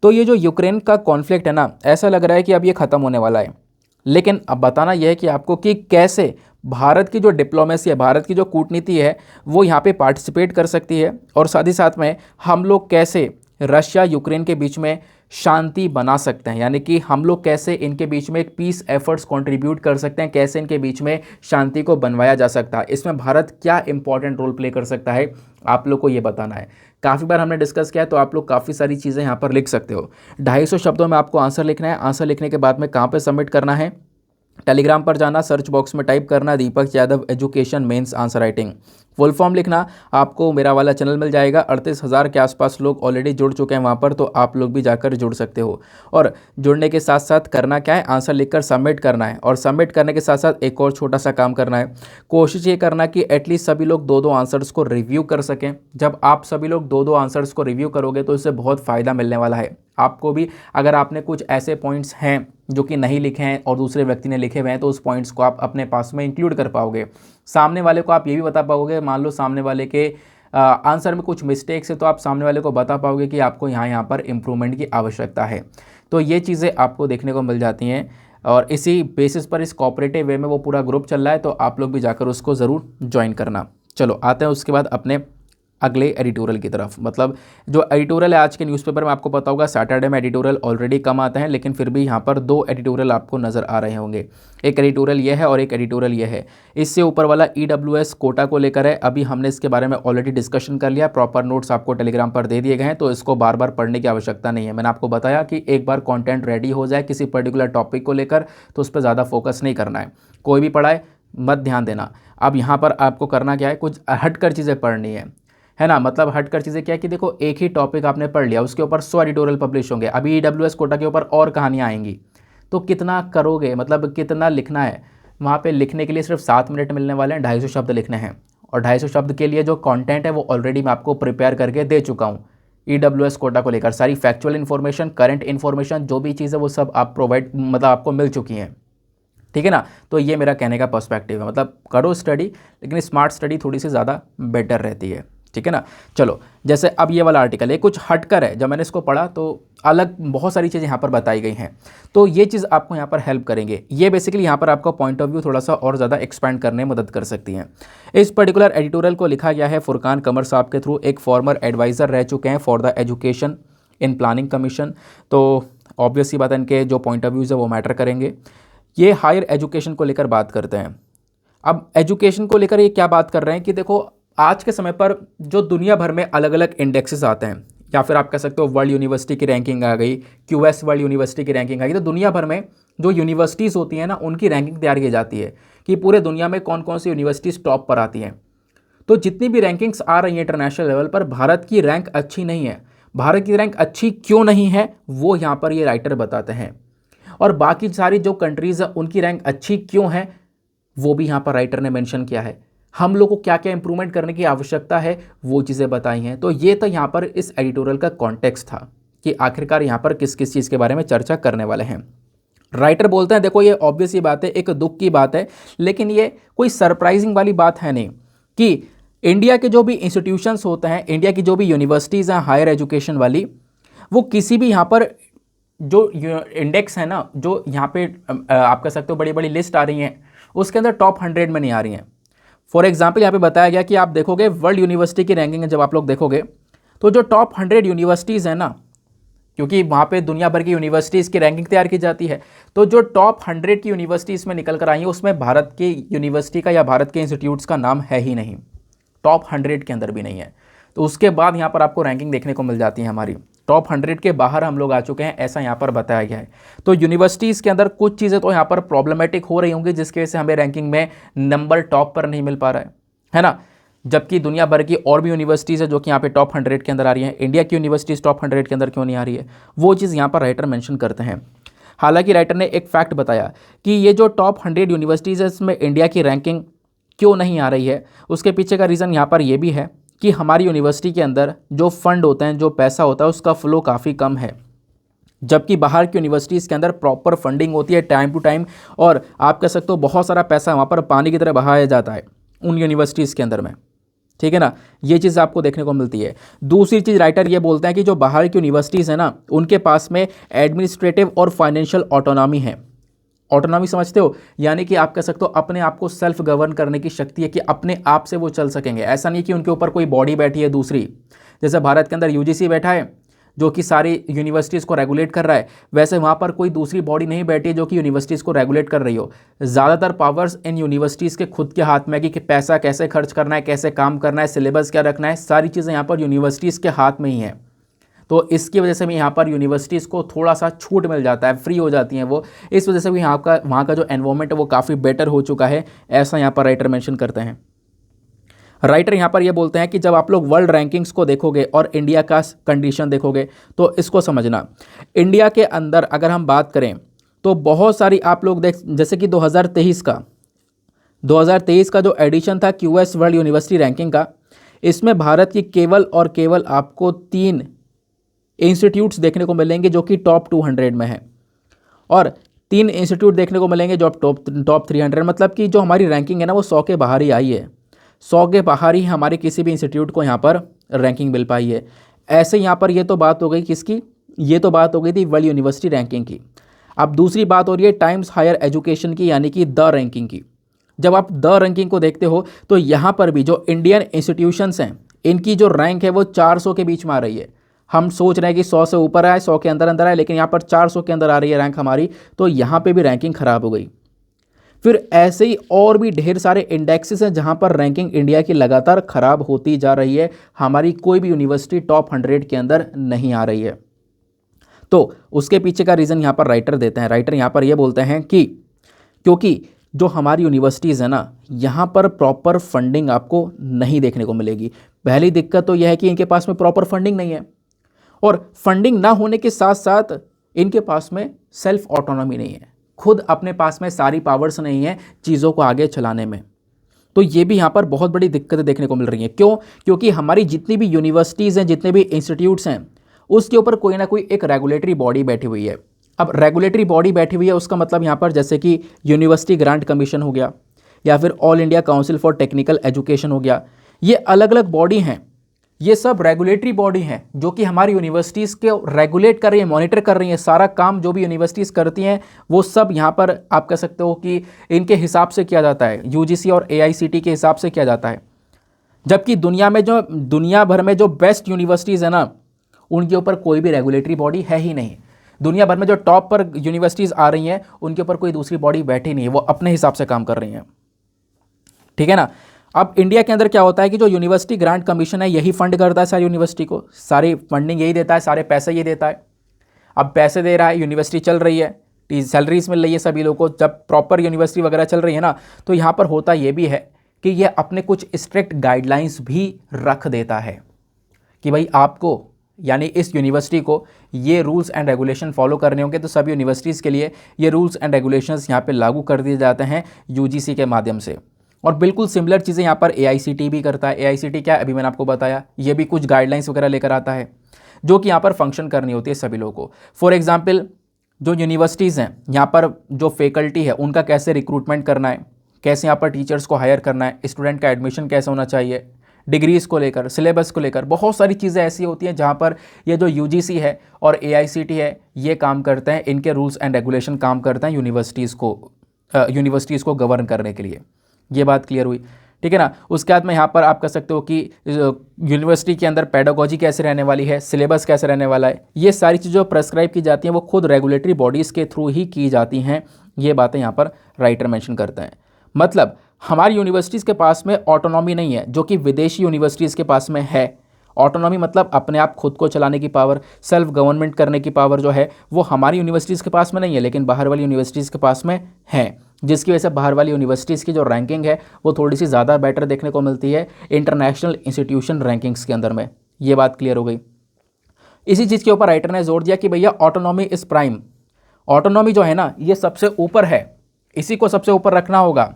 तो ये जो यूक्रेन का कॉन्फ्लिक्ट है ना, ऐसा लग रहा है कि अब ये ख़त्म होने वाला है, लेकिन अब बताना यह है कि आपको कि कैसे भारत की जो डिप्लोमेसी है, भारत की जो कूटनीति है वो यहाँ पे पार्टिसिपेट कर सकती है, और साथ ही साथ में हम लोग कैसे रशिया यूक्रेन के बीच में शांति बना सकते हैं, यानी कि हम लोग कैसे इनके बीच में एक पीस एफर्ट्स कंट्रीब्यूट कर सकते हैं, कैसे इनके बीच में शांति को बनवाया जा सकता है, इसमें भारत क्या इंपॉर्टेंट रोल प्ले कर सकता है, आप लोग को ये बताना है। काफ़ी बार हमने डिस्कस किया है, तो आप लोग काफ़ी सारी चीज़ें यहाँ पर लिख सकते हो। 250 शब्दों में आपको आंसर लिखना है। आंसर लिखने के बाद में कहाँ पर सबमिट करना है, टेलीग्राम पर जाना, सर्च बॉक्स में टाइप करना Deepak Yadav education mains answer writing, full form लिखना। आपको मेरा वाला चैनल मिल जाएगा। 38,000 के आसपास लोग ऑलरेडी जुड़ चुके हैं वहाँ पर, तो आप लोग भी जाकर जुड़ सकते हो। और जुड़ने के साथ साथ करना क्या है, आंसर लिखकर सबमिट करना है। और सबमिट करने के साथ साथ एक और छोटा सा काम करना है, कोशिश ये करना कि एटलीस्ट सभी लोग 2-2 आंसर्स को रिव्यू कर सकें। जब आप सभी लोग 2-2 आंसर्स को रिव्यू करोगे तो इससे बहुत फ़ायदा मिलने वाला है आपको भी। अगर आपने कुछ ऐसे पॉइंट्स हैं जो कि नहीं लिखे हैं और दूसरे व्यक्ति ने लिखे हुए हैं, तो उस पॉइंट्स को आप अपने पास में इंक्लूड कर पाओगे। सामने वाले को आप ये भी बता पाओगे, मान लो सामने वाले के आंसर में कुछ मिस्टेक्स है, तो आप सामने वाले को बता पाओगे कि आपको यहाँ पर इम्प्रूवमेंट की आवश्यकता है। तो ये चीज़ें आपको देखने को मिल जाती हैं, और इसी बेसिस पर इस कोऑपरेटिव वे में वो पूरा ग्रुप चल रहा है, तो आप लोग भी जाकर उसको ज़रूर ज्वाइन करना। चलो आते हैं उसके बाद अपने अगले एडिटोरियल की तरफ। मतलब जो एडिटोरियल है आज के न्यूज़पेपर में, आपको पता होगा सैटरडे में एडिटोरियल ऑलरेडी कम आते हैं, लेकिन फिर भी यहाँ पर 2 एडिटोरियल आपको नज़र आ रहे होंगे। एक एडिटोरियल ये है और एक एडिटोरियल ये है। इससे ऊपर वाला EWS कोटा को लेकर है। अभी हमने इसके बारे में ऑलरेडी डिस्कशन कर लिया, प्रॉपर नोट्स आपको टेलीग्राम पर दे दिए गए हैं, तो इसको बार बार पढ़ने की आवश्यकता नहीं है। मैंने आपको बताया कि एक बार कॉन्टेंट रेडी हो जाए किसी पर्टिकुलर टॉपिक को लेकर, तो उस पर ज़्यादा फोकस नहीं करना है। कोई भी पढ़ाए मत ध्यान देना। अब यहाँ पर आपको करना क्या है, कुछ हटकर चीज़ें पढ़नी है ना। मतलब हटकर चीज़ें क्या है कि देखो, एक ही टॉपिक आपने पढ़ लिया, उसके ऊपर 100 एडिटोरियल पब्लिश होंगे। अभी EWS कोटा के ऊपर और कहानियाँ आएंगी, तो कितना करोगे, मतलब कितना लिखना है। वहाँ पे लिखने के लिए सिर्फ 7 मिनट मिलने वाले हैं, 250 शब्द लिखने हैं। और 250 शब्द के लिए जो कंटेंट है वो ऑलरेडी मैं आपको प्रिपेयर करके दे चुका हूँ। EWS कोटा को लेकर सारी फैक्चुअल इन्फॉर्मेशन, करंट इन्फॉर्मेशन, जो भी चीज़ है वो सब आप प्रोवाइड, मतलब आपको मिल चुकी हैं, ठीक है ना। तो ये मेरा कहने का पर्सपेक्टिव है। मतलब करो स्टडी, लेकिन स्मार्ट स्टडी थोड़ी सी ज़्यादा बेटर रहती है, ठीक है ना। चलो, जैसे अब ये वाला आर्टिकल है, कुछ हटकर है। जब मैंने इसको पढ़ा तो अलग बहुत सारी चीज़ें यहाँ पर बताई गई हैं, तो ये चीज़ आपको यहाँ पर हेल्प करेंगे। ये बेसिकली यहाँ पर आपका पॉइंट ऑफ व्यू थोड़ा सा और ज़्यादा एक्सपेंड करने में मदद कर सकती हैं। इस पर्टिकुलर एडिटोरियल को लिखा गया है फुरकान कमर साहब के थ्रू, एक फॉर्मर एडवाइज़र रह चुके हैं for the education in planning commission. तो ऑब्वियस सी बात है, इनके जो पॉइंट ऑफ व्यूज़ है वो मैटर करेंगे। ये हायर एजुकेशन को लेकर बात करते हैं। अब एजुकेशन को लेकर ये क्या बात कर रहे हैं कि देखो, आज के समय पर जो दुनिया भर में अलग अलग इंडेक्सेस आते हैं, या फिर आप कह सकते हो वर्ल्ड यूनिवर्सिटी की रैंकिंग आ गई, QS वर्ल्ड यूनिवर्सिटी की रैंकिंग आ गई। तो दुनिया भर में जो यूनिवर्सिटीज़ होती हैं ना, उनकी रैंकिंग तैयार की जाती है कि पूरे दुनिया में कौन कौन सी यूनिवर्सिटीज़ टॉप पर आती हैं। तो जितनी भी रैंकिंग्स आ रही हैं इंटरनेशनल लेवल पर, भारत की रैंक अच्छी नहीं है। भारत की रैंक अच्छी क्यों नहीं है, वो यहाँ पर ये राइटर बताते हैं। और बाकी सारी जो कंट्रीज़ हैं उनकी रैंक अच्छी क्यों है, वो भी यहाँ पर राइटर ने मेंशन किया है। हम लोग को क्या क्या इंप्रूवमेंट करने की आवश्यकता है, वो चीज़ें बताई हैं। तो ये तो यहाँ पर इस एडिटोरियल का कॉन्टेक्स्ट था कि आखिरकार यहाँ पर किस किस चीज़ के बारे में चर्चा करने वाले हैं। राइटर बोलते हैं, देखो ये ऑब्वियस ही बात है, एक दुख की बात है, लेकिन ये कोई सरप्राइजिंग वाली बात है नहीं कि इंडिया के जो भी इंस्टीट्यूशंस होते हैं, इंडिया की जो भी यूनिवर्सिटीज़ हैं हायर एजुकेशन वाली, वो किसी भी यहाँ पर जो इंडेक्स है ना, जो यहाँ पे आप कह सकते हो बड़ी बड़ी लिस्ट आ रही हैं, उसके अंदर टॉप 100 में नहीं आ रही हैं। फॉर एग्जांपल यहाँ पे बताया गया कि आप देखोगे वर्ल्ड यूनिवर्सिटी की रैंकिंग है, जब आप लोग देखोगे तो जो टॉप 100 यूनिवर्सिटीज़ हैं ना, क्योंकि वहाँ पे दुनिया भर की यूनिवर्सिटीज़ की रैंकिंग तैयार की जाती है, तो जो टॉप 100 की यूनिवर्सिटीज़ में निकल कर आई हैं, उसमें भारत की यूनिवर्सिटी का या भारत के इंस्टीट्यूट्स का नाम है ही नहीं, टॉप 100 के अंदर भी नहीं है। तो उसके बाद यहाँ पर आपको रैंकिंग देखने को मिल जाती है हमारी, टॉप 100 के बाहर हम लोग आ चुके हैं, ऐसा यहाँ पर बताया गया है। तो यूनिवर्सिटीज़ के अंदर कुछ चीज़ें तो यहाँ पर प्रॉब्लमेटिक हो रही होंगी, जिसकी वजह से हमें रैंकिंग में नंबर टॉप पर नहीं मिल पा रहा है ना। जबकि दुनिया भर की और भी यूनिवर्सिटीज़ है जो कि यहाँ पे टॉप 100 के अंदर आ रही हैं, इंडिया की यूनिवर्सिटीज़ टॉप 100 के अंदर क्यों नहीं आ रही है, वो चीज़ यहाँ पर राइटर मेंशन करते हैं। हालांकि राइटर ने एक फैक्ट बताया कि ये जो टॉप 100 यूनिवर्सिटीज़ है, इसमें इंडिया की रैंकिंग क्यों नहीं आ रही है, उसके पीछे का रीज़न यहाँ पर यह भी है कि हमारी यूनिवर्सिटी के अंदर जो फंड होते हैं, जो पैसा होता है, उसका फ्लो काफ़ी कम है। जबकि बाहर की यूनिवर्सिटीज़ के अंदर प्रॉपर फंडिंग होती है टाइम टू टाइम, और आप कह सकते हो बहुत सारा पैसा वहाँ पर पानी की तरह बहाया जाता है उन यूनिवर्सिटीज़ के अंदर में, ठीक है ना। ये चीज़ आपको देखने को मिलती है। दूसरी चीज़ राइटर ये बोलते हैं कि जो बाहर की यूनिवर्सिटीज़ है ना, उनके पास में एडमिनिस्ट्रेटिव और फाइनेंशियल ऑटोनॉमी है। ऑटोनॉमी समझते हो, यानी कि आप कह सकते हो अपने आप को सेल्फ गवर्न करने की शक्ति है, कि अपने आप से वो चल सकेंगे। ऐसा नहीं कि उनके ऊपर कोई बॉडी बैठी है दूसरी, जैसे भारत के अंदर UGC बैठा है, जो कि सारी यूनिवर्सिटीज़ को रेगुलेट कर रहा है, वैसे वहाँ पर कोई दूसरी बॉडी नहीं बैठी है जो कि यूनिवर्सिटीज़ को रेगुलेट कर रही हो। ज़्यादातर पावर्स इन यूनिवर्सिटीज़ के खुद के हाथ में है कि पैसा कैसे खर्च करना है, कैसे काम करना है, सिलेबस क्या रखना है, सारी चीज़ें यहाँ पर यूनिवर्सिटीज़ के हाथ में ही हैं। तो इसकी वजह से भी यहाँ पर यूनिवर्सिटीज़ को थोड़ा सा छूट मिल जाता है, फ्री हो जाती हैं वो। इस वजह से भी वहाँ का जो एनवायरनमेंट है वो काफ़ी बेटर हो चुका है, ऐसा यहाँ पर राइटर मेंशन करते हैं। राइटर यहाँ पर ये बोलते हैं कि जब आप लोग वर्ल्ड रैंकिंग्स को देखोगे और इंडिया का कंडीशन देखोगे तो इसको समझना। इंडिया के अंदर अगर हम बात करें तो बहुत सारी आप लोग देख, जैसे कि 2023 का जो एडिशन था क्यूएस वर्ल्ड यूनिवर्सिटी रैंकिंग का, इसमें भारत की केवल और केवल आपको 3 इंस्टीट्यूट्स देखने को मिलेंगे जो कि टॉप 200 में है, और 3 इंस्टीट्यूट देखने को मिलेंगे जो टॉप 300, मतलब कि जो हमारी रैंकिंग है ना वो 100 के बाहर ही आई है। 100 के बाहर ही हमारे किसी भी इंस्टीट्यूट को यहाँ पर रैंकिंग मिल पाई है। ऐसे यहाँ पर ये तो बात हो गई किसकी, ये तो बात हो गई थी वर्ल्ड यूनिवर्सिटी रैंकिंग की। अब दूसरी बात हो रही है टाइम्स हायर एजुकेशन की, यानी कि द रैंकिंग की। जब आप द रैंकिंग को देखते हो तो यहाँ पर भी जो इंडियन इंस्टीट्यूशंस हैं इनकी जो रैंक है वो 400 के बीच में आ रही है। हम सोच रहे हैं कि 100 से ऊपर आए, 100 के अंदर अंदर आए, लेकिन यहाँ पर 400 के अंदर आ रही है रैंक हमारी, तो यहाँ पे भी रैंकिंग खराब हो गई। फिर ऐसे ही और भी ढेर सारे इंडेक्सेस हैं जहाँ पर रैंकिंग इंडिया की लगातार खराब होती जा रही है, हमारी कोई भी यूनिवर्सिटी टॉप 100 के अंदर नहीं आ रही है। तो उसके पीछे का रीज़न यहाँ पर राइटर देते हैं। राइटर यहाँ पर ये बोलते हैं कि क्योंकि जो हमारी यूनिवर्सिटीज़ है ना, यहाँ पर प्रॉपर फंडिंग आपको नहीं देखने को मिलेगी। पहली दिक्कत तो यह है कि इनके पास में प्रॉपर फंडिंग नहीं है, और फंडिंग ना होने के साथ साथ इनके पास में सेल्फ ऑटोनॉमी नहीं है, खुद अपने पास में सारी पावर्स नहीं है चीज़ों को आगे चलाने में। तो ये भी यहाँ पर बहुत बड़ी दिक्कतें देखने को मिल रही हैं। क्यों? क्योंकि हमारी जितनी भी यूनिवर्सिटीज़ हैं, जितने भी इंस्टीट्यूट्स हैं, उसके ऊपर कोई ना कोई एक रेगुलेटरी बॉडी बैठी हुई है। अब रेगुलेटरी बॉडी बैठी हुई है उसका मतलब यहाँ पर जैसे कि यूनिवर्सिटी ग्रांट कमीशन हो गया, या फिर all India council for technical education हो गया, ये अलग अलग बॉडी हैं। ये सब रेगुलेटरी बॉडी हैं जो कि हमारी यूनिवर्सिटीज़ के रेगुलेट कर रही है, मॉनिटर कर रही है। सारा काम जो भी यूनिवर्सिटीज़ करती हैं वो सब यहाँ पर आप कह सकते हो कि इनके हिसाब से किया जाता है, यूजीसी और एआईसीटी के हिसाब से किया जाता है। जबकि दुनिया भर में जो बेस्ट यूनिवर्सिटीज़ है ना, उनके ऊपर कोई भी रेगुलेटरी बॉडी है ही नहीं। दुनिया भर में जो टॉप पर यूनिवर्सिटीज़ आ रही हैं उनके ऊपर कोई दूसरी बॉडी बैठी नहीं है, वो अपने हिसाब से काम कर रही हैं। ठीक है ना। अब इंडिया के अंदर क्या होता है कि जो यूनिवर्सिटी ग्रांट कमीशन है यही फंड करता है सारी यूनिवर्सिटी को, सारी फंडिंग यही देता है, सारे पैसे ये देता है। अब पैसे दे रहा है, यूनिवर्सिटी चल रही है, सैलरीज मिल रही है सभी लोगों को। जब प्रॉपर यूनिवर्सिटी वगैरह चल रही है ना, तो यहाँ पर होता ये भी है कि ये अपने कुछ स्ट्रिक्ट गाइडलाइंस भी रख देता है कि भाई आपको, यानी इस यूनिवर्सिटी को ये रूल्स एंड रेगुलेशन फॉलो करने होंगे। तो सभी यूनिवर्सिटीज़ के लिए ये रूल्स एंड रेगुलेशंस यहाँ पे लागू कर दिए जाते हैं यूजीसी के माध्यम से। और बिल्कुल सिमिलर चीज़ें यहाँ पर एआईसीटी भी करता है। एआईसीटी क्या है, अभी मैंने आपको बताया, ये भी कुछ गाइडलाइंस वगैरह लेकर आता है जो कि यहाँ पर फंक्शन करनी होती है सभी लोगों को। फॉर एग्जाम्पल, जो यूनिवर्सिटीज़ हैं यहाँ पर जो फैकल्टी है उनका कैसे रिक्रूटमेंट करना है, कैसे यहाँ पर टीचर्स को हायर करना है, स्टूडेंट का एडमिशन कैसे होना चाहिए, डिग्रीज़ को लेकर, सिलेबस को लेकर बहुत सारी चीज़ें ऐसी होती हैं जहाँ पर ये जो यूजीसी है और एआईसीटी है ये काम करते हैं, इनके रूल्स एंड रेगुलेशन काम करते हैं यूनिवर्सिटीज़ को गवर्न करने के लिए। ये बात क्लियर हुई, ठीक है ना। उसके बाद में यहाँ पर आप कह सकते हो कि यूनिवर्सिटी के अंदर पेडागोजी कैसे रहने वाली है, सिलेबस कैसे रहने वाला है, ये सारी चीज़ें जो प्रेस्क्राइब की जाती हैं वो खुद रेगुलेटरी बॉडीज़ के थ्रू ही की जाती हैं। ये बातें यहाँ पर राइटर मेंशन करते हैं। मतलब हमारी यूनिवर्सिटीज़ के पास में ऑटोनॉमी नहीं है जो कि विदेशी यूनिवर्सिटीज़ के पास में है। ऑटोनॉमी मतलब अपने आप खुद को चलाने की पावर, सेल्फ गवर्नमेंट करने की पावर जो है वो हमारी यूनिवर्सिटीज़ के पास में नहीं है, लेकिन बाहर वाली यूनिवर्सिटीज़ के पास में है, जिसकी वजह से बाहर वाली यूनिवर्सिटीज़ की जो रैंकिंग है वो थोड़ी सी ज़्यादा बेटर देखने को मिलती है इंटरनेशनल इंस्टीट्यूशन रैंकिंग्स के अंदर में। ये बात क्लियर हो गई। इसी चीज़ के ऊपर राइटर ने जोर दिया कि भैया ऑटोनॉमी इज़ प्राइम। ऑटोनॉमी जो है ना ये सबसे ऊपर है, इसी को सबसे ऊपर रखना होगा,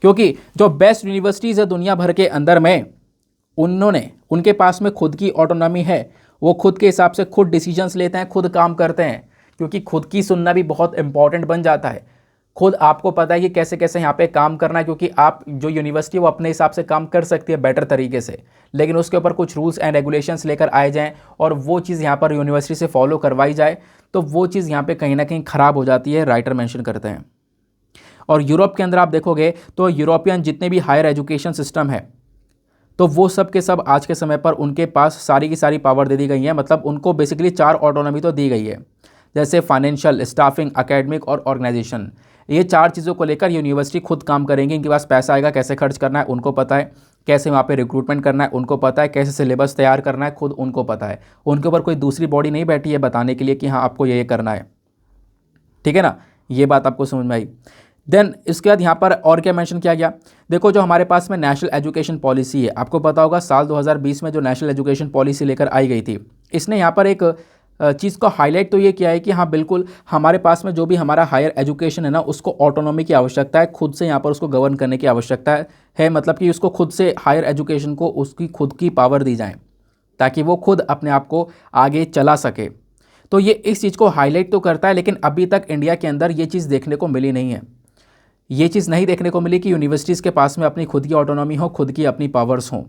क्योंकि जो बेस्ट यूनिवर्सिटीज़ है दुनिया भर के अंदर में उनके पास में खुद की ऑटोनॉमी है। वो खुद के हिसाब से खुद डिसीजंस लेते हैं, खुद काम करते हैं, क्योंकि खुद की सुनना भी बहुत इंपॉर्टेंट बन जाता है। खुद आपको पता है कि कैसे कैसे यहाँ पे काम करना है, क्योंकि आप जो यूनिवर्सिटी वो अपने हिसाब से काम कर सकती है बेटर तरीके से, लेकिन उसके ऊपर कुछ रूल्स एंड रेगुलेशंस लेकर आए जाएँ और वो चीज़ यहाँ पर यूनिवर्सिटी से फॉलो करवाई जाए तो वो चीज़ यहाँ पे कहीं ना कहीं ख़राब हो जाती है, राइटर मेंशन करते हैं। और यूरोप के अंदर आप देखोगे तो यूरोपियन जितने भी हायर एजुकेशन सिस्टम है तो वो सब के सब आज के समय पर उनके पास सारी की सारी पावर दे दी गई है। मतलब उनको बेसिकली 4 ऑटोनॉमी तो दी गई है, जैसे फाइनेंशियल, स्टाफिंग, एकेडमिक और ऑर्गेनाइजेशन। ये 4 चीज़ों को लेकर यूनिवर्सिटी खुद काम करेंगे। इनके पास पैसा आएगा, कैसे खर्च करना है उनको पता है, कैसे वहाँ पे रिक्रूटमेंट करना है उनको पता है, कैसे सिलेबस तैयार करना है खुद उनको पता है। उनके ऊपर कोई दूसरी बॉडी नहीं बैठी है बताने के लिए कि हाँ आपको ये करना है। ठीक है ना, ये बात आपको समझ में आई। देन इसके बाद यहाँ पर और क्या मेंशन किया गया, देखो जो हमारे पास में नेशनल एजुकेशन पॉलिसी है, आपको पता होगा साल 2020 में जो नेशनल एजुकेशन पॉलिसी लेकर आई गई थी, इसने यहाँ पर एक चीज़ को हाईलाइट तो ये किया है कि हाँ बिल्कुल हमारे पास में जो भी हमारा हायर एजुकेशन है ना, उसको ऑटोनॉमी की आवश्यकता है, खुद से यहाँ पर उसको गवर्न करने की आवश्यकता है। मतलब कि उसको खुद से हायर एजुकेशन को उसकी खुद की पावर दी जाए ताकि वो खुद अपने आप को आगे चला सके। तो ये इस चीज़ को हाईलाइट तो करता है, लेकिन अभी तक इंडिया के अंदर ये चीज़ देखने को मिली नहीं है। ये चीज़ नहीं देखने को मिली कि यूनिवर्सिटीज़ के पास में अपनी खुद की ऑटोनॉमी हो, खुद की अपनी पावर्स हों।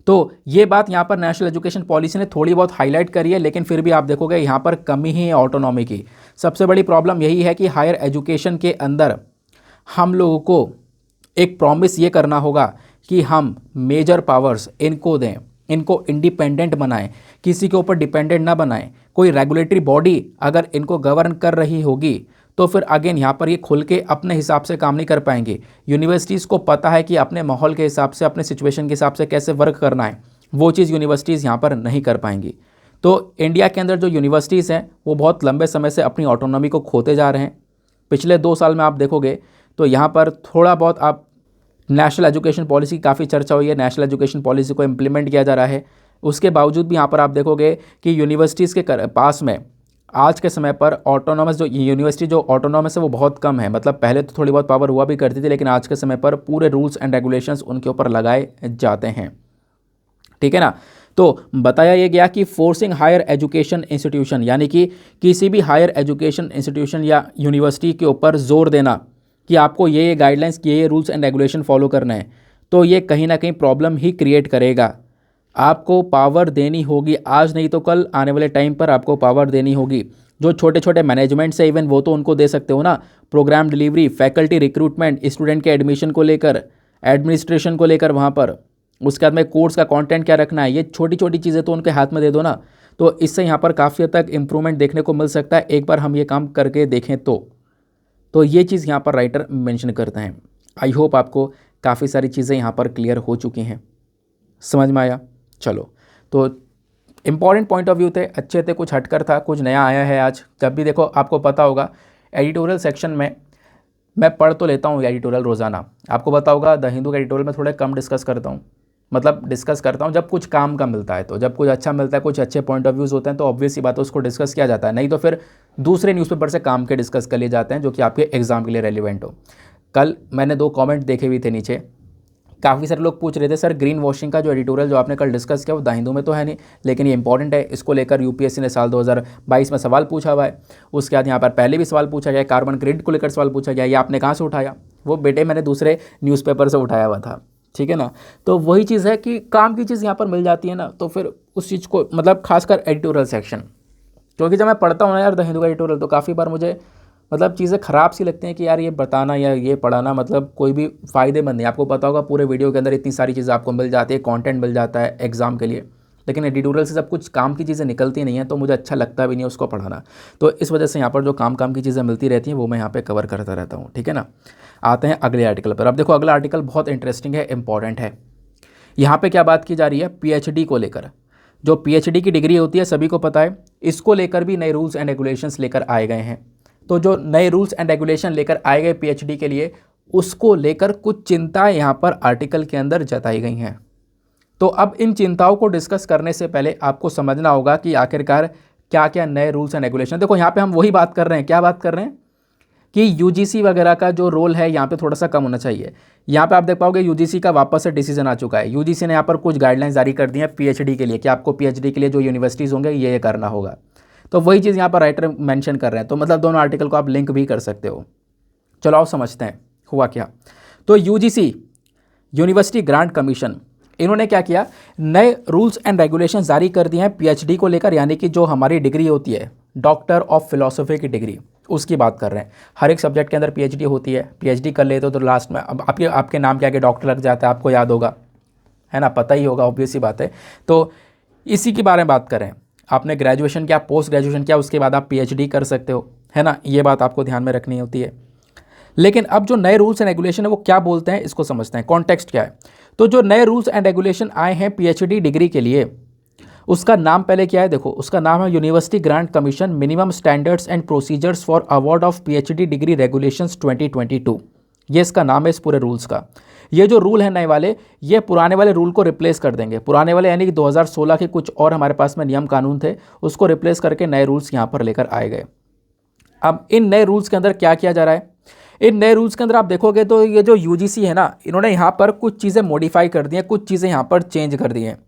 तो ये बात यहाँ पर नेशनल एजुकेशन पॉलिसी ने थोड़ी बहुत हाईलाइट करी है, लेकिन फिर भी आप देखोगे यहाँ पर कमी ही है ऑटोनॉमी की। सबसे बड़ी प्रॉब्लम यही है कि हायर एजुकेशन के अंदर हम लोगों को एक प्रॉमिस ये करना होगा कि हम मेजर पावर्स इनको दें, इनको इंडिपेंडेंट बनाएं, किसी के ऊपर डिपेंडेंट ना बनाएं। कोई रेगुलेटरी बॉडी अगर इनको गवर्न कर रही होगी तो फिर अगेन यहाँ पर ये खुल के अपने हिसाब से काम नहीं कर पाएंगे। यूनिवर्सिटीज़ को पता है कि अपने माहौल के हिसाब से, अपने सिचुएशन के हिसाब से कैसे वर्क करना है, वो चीज़ यूनिवर्सिटीज़ यहाँ पर नहीं कर पाएंगी। तो इंडिया के अंदर जो यूनिवर्सिटीज़ हैं वो बहुत लंबे समय से अपनी ऑटोनॉमी को खोते जा रहे हैं। पिछले 2 साल में आप देखोगे तो यहाँ पर थोड़ा बहुत आप नेशनल एजुकेशन पॉलिसी की काफ़ी चर्चा हुई है, नेशनल एजुकेशन पॉलिसी को इम्प्लीमेंट किया जा रहा है। उसके बावजूद भी यहाँ पर आप देखोगे कि यूनिवर्सिटीज़ के पास में आज के समय पर ऑटोनॉमस जो यूनिवर्सिटी जो ऑटोनॉमस है वो बहुत कम है। मतलब पहले तो थोड़ी बहुत पावर हुआ भी करती थी, लेकिन आज के समय पर पूरे रूल्स एंड रेगुलेशंस उनके ऊपर लगाए जाते हैं। ठीक है ना। तो बताया ये गया कि फोर्सिंग हायर एजुकेशन इंस्टीट्यूशन, यानी कि किसी भी हायर एजुकेशन इंस्टीट्यूशन या यूनिवर्सिटी के ऊपर जोर देना कि आपको ये गाइडलाइंस, ये रूल्स एंड रेगुलेशन फॉलो करना है, तो ये कहीं ना कहीं प्रॉब्लम ही क्रिएट करेगा। आपको पावर देनी होगी, आज नहीं तो कल आने वाले टाइम पर आपको पावर देनी होगी। जो छोटे छोटे मैनेजमेंट्स है इवन वो तो उनको दे सकते हो ना, programme delivery, faculty recruitment, student के एडमिशन को लेकर, एडमिनिस्ट्रेशन को लेकर वहाँ पर, उसके बाद में कोर्स का कंटेंट क्या रखना है, ये छोटी छोटी चीज़ें तो उनके हाथ में दे दो ना। तो इससे यहाँ पर काफ़ी हद तक इम्प्रूवमेंट देखने को मिल सकता है, एक बार हम ये काम करके देखें तो ये चीज़ यहाँ पर राइटर मेंशन करते हैं। आई होप आपको काफ़ी सारी चीज़ें यहाँ पर क्लियर हो चुकी हैं, समझ में आया। चलो, तो इम्पॉर्टेंट पॉइंट ऑफ व्यू थे, अच्छे थे, कुछ हटकर था, कुछ नया आया है आज। जब भी देखो आपको पता होगा एडिटोरियल सेक्शन में मैं पढ़ तो लेता हूँ एडिटोरियल रोज़ाना, आपको पता होगा द हिंदू के एडिटोरियल में थोड़े कम डिस्कस करता हूँ। मतलब डिस्कस करता हूँ जब कुछ काम का मिलता है, तो जब कुछ अच्छा मिलता है, कुछ अच्छे पॉइंट ऑफ व्यूज़ होते हैं तो ऑब्वियस सी बात है उसको डिस्कस किया जाता है, नहीं तो फिर दूसरे न्यूज़पेपर से काम के डिस्कस कर लिए जाते हैं जो कि आपके एग्जाम के लिए रेलिवेंट हो। कल मैंने 2 कमेंट देखे हुए थे नीचे, काफ़ी सारे लोग पूछ रहे थे सर ग्रीन वॉशिंग का जो एडिटोरियल जो आपने कल डिस्कस किया वो द हिंदू में तो है नहीं, लेकिन ये इंपॉर्टेंट है, इसको लेकर यूपीएससी ने साल 2022 में सवाल पूछा हुआ है। उसके बाद यहाँ पर पहले भी सवाल पूछा गया, कार्बन क्रेडिट को लेकर सवाल पूछा गया, ये आपने कहाँ से उठाया? वो बेटे मैंने दूसरे न्यूज़पेपर से उठाया हुआ था। ठीक है ना। तो वही चीज़ है कि काम की चीज़ यहाँ पर मिल जाती है ना, तो फिर उस चीज़ को मतलब खासकर एडिटोरियल सेक्शन, क्योंकि जब मैं पढ़ता हूँ ना यार द हिंदू का एडिटोरियल, तो काफ़ी बार मुझे मतलब चीज़ें ख़राब सी लगती हैं कि यार ये बताना या ये पढ़ाना मतलब कोई भी फ़ायदेमंद नहीं। आपको पता होगा पूरे वीडियो के अंदर इतनी सारी चीज़ें आपको मिल जाती है, कंटेंट मिल जाता है एग्ज़ाम के लिए, लेकिन एडिटोरियल से सब कुछ काम की चीज़ें निकलती नहीं है, तो मुझे अच्छा लगता भी नहीं उसको पढ़ाना। तो इस वजह से यहाँ पर जो काम की चीज़ें मिलती रहती हैं वो मैं यहाँ पर कवर करता रहता हूँ। ठीक है ना। आते हैं अगले आर्टिकल पर। अब देखो अगला आर्टिकल बहुत इंटरेस्टिंग है, इंपॉर्टेंट है। यहाँ पे क्या बात की जा रही है? पीएचडी को लेकर। जो पीएचडी की डिग्री होती है सभी को पता है, इसको लेकर भी नए रूल्स एंड रेगुलेशंस लेकर आए गए हैं। तो जो नए रूल्स एंड रेगुलेशन लेकर आए गए पीएचडी के लिए, उसको लेकर कुछ चिंताएं यहाँ पर आर्टिकल के अंदर जताई गई हैं। तो अब इन चिंताओं को डिस्कस करने से पहले आपको समझना होगा कि आखिरकार क्या क्या नए रूल्स एंड रेगुलेशन। देखो यहाँ पे हम वही बात कर रहे हैं, क्या बात कर रहे हैं कि यूजीसी वगैरह का जो रोल है यहाँ पे थोड़ा सा कम होना चाहिए। यहाँ पे आप देख पाओगे यूजीसी का वापस से डिसीजन आ चुका है। यूजीसी ने यहाँ पर कुछ गाइडलाइंस जारी कर दी हैं पीएचडी के लिए कि आपको पीएचडी के लिए जो यूनिवर्सिटीज़ होंगे ये करना होगा। तो वही चीज़ यहाँ पर राइटर मेंशन कर रहे हैं, तो मतलब दोनों आर्टिकल को आप लिंक भी कर सकते हो। चलो आओ समझते हैं हुआ क्या। तो यूजीसी, यूनिवर्सिटी ग्रांट कमीशन, इन्होंने क्या किया, नए रूल्स एंड रेगुलेशन जारी कर दिए हैं पीएचडी को लेकर, यानी कि जो हमारी डिग्री होती है डॉक्टर ऑफ फिलोसफी की डिग्री, उसकी बात कर रहे हैं। हर एक सब्जेक्ट के अंदर पीएचडी होती है, पीएचडी कर लेते हो तो लास्ट में अब आपके नाम के आगे डॉक्टर लग जाता है, आपको याद होगा। है ना, पता ही होगा, ऑब्वियस सी बात है। तो इसी के बारे में बात करें, आपने ग्रेजुएशन किया, पोस्ट ग्रेजुएशन किया, उसके बाद आप पीएचडी कर सकते हो, है ना, ये बात आपको ध्यान में रखनी होती है। लेकिन अब जो नए रूल्स एंड रेगुलेशन है वो क्या बोलते हैं, इसको समझते हैं, कॉन्टेक्स्ट क्या है। तो जो नए रूल्स एंड रेगुलेशन आए हैं पीएचडी डिग्री के लिए, उसका नाम पहले क्या है, देखो उसका नाम है university grant commission minimum standards and procedures for award of PhD degree regulations 2022। ये इसका नाम है इस पूरे रूल्स का। ये जो रूल है नए वाले, ये पुराने वाले रूल को रिप्लेस कर देंगे। पुराने वाले यानी कि 2016 के कुछ और हमारे पास में नियम कानून थे, उसको रिप्लेस करके नए रूल्स यहाँ पर लेकर आए गए। अब इन नए रूल्स के अंदर क्या किया जा रहा है, इन नए रूल्स के अंदर आप देखोगे तो ये जो यूजीसी है ना, इन्होंने यहाँ पर कुछ चीज़ें मॉडिफाई कर दी हैं, कुछ चीज़ें यहाँ पर चेंज कर दी हैं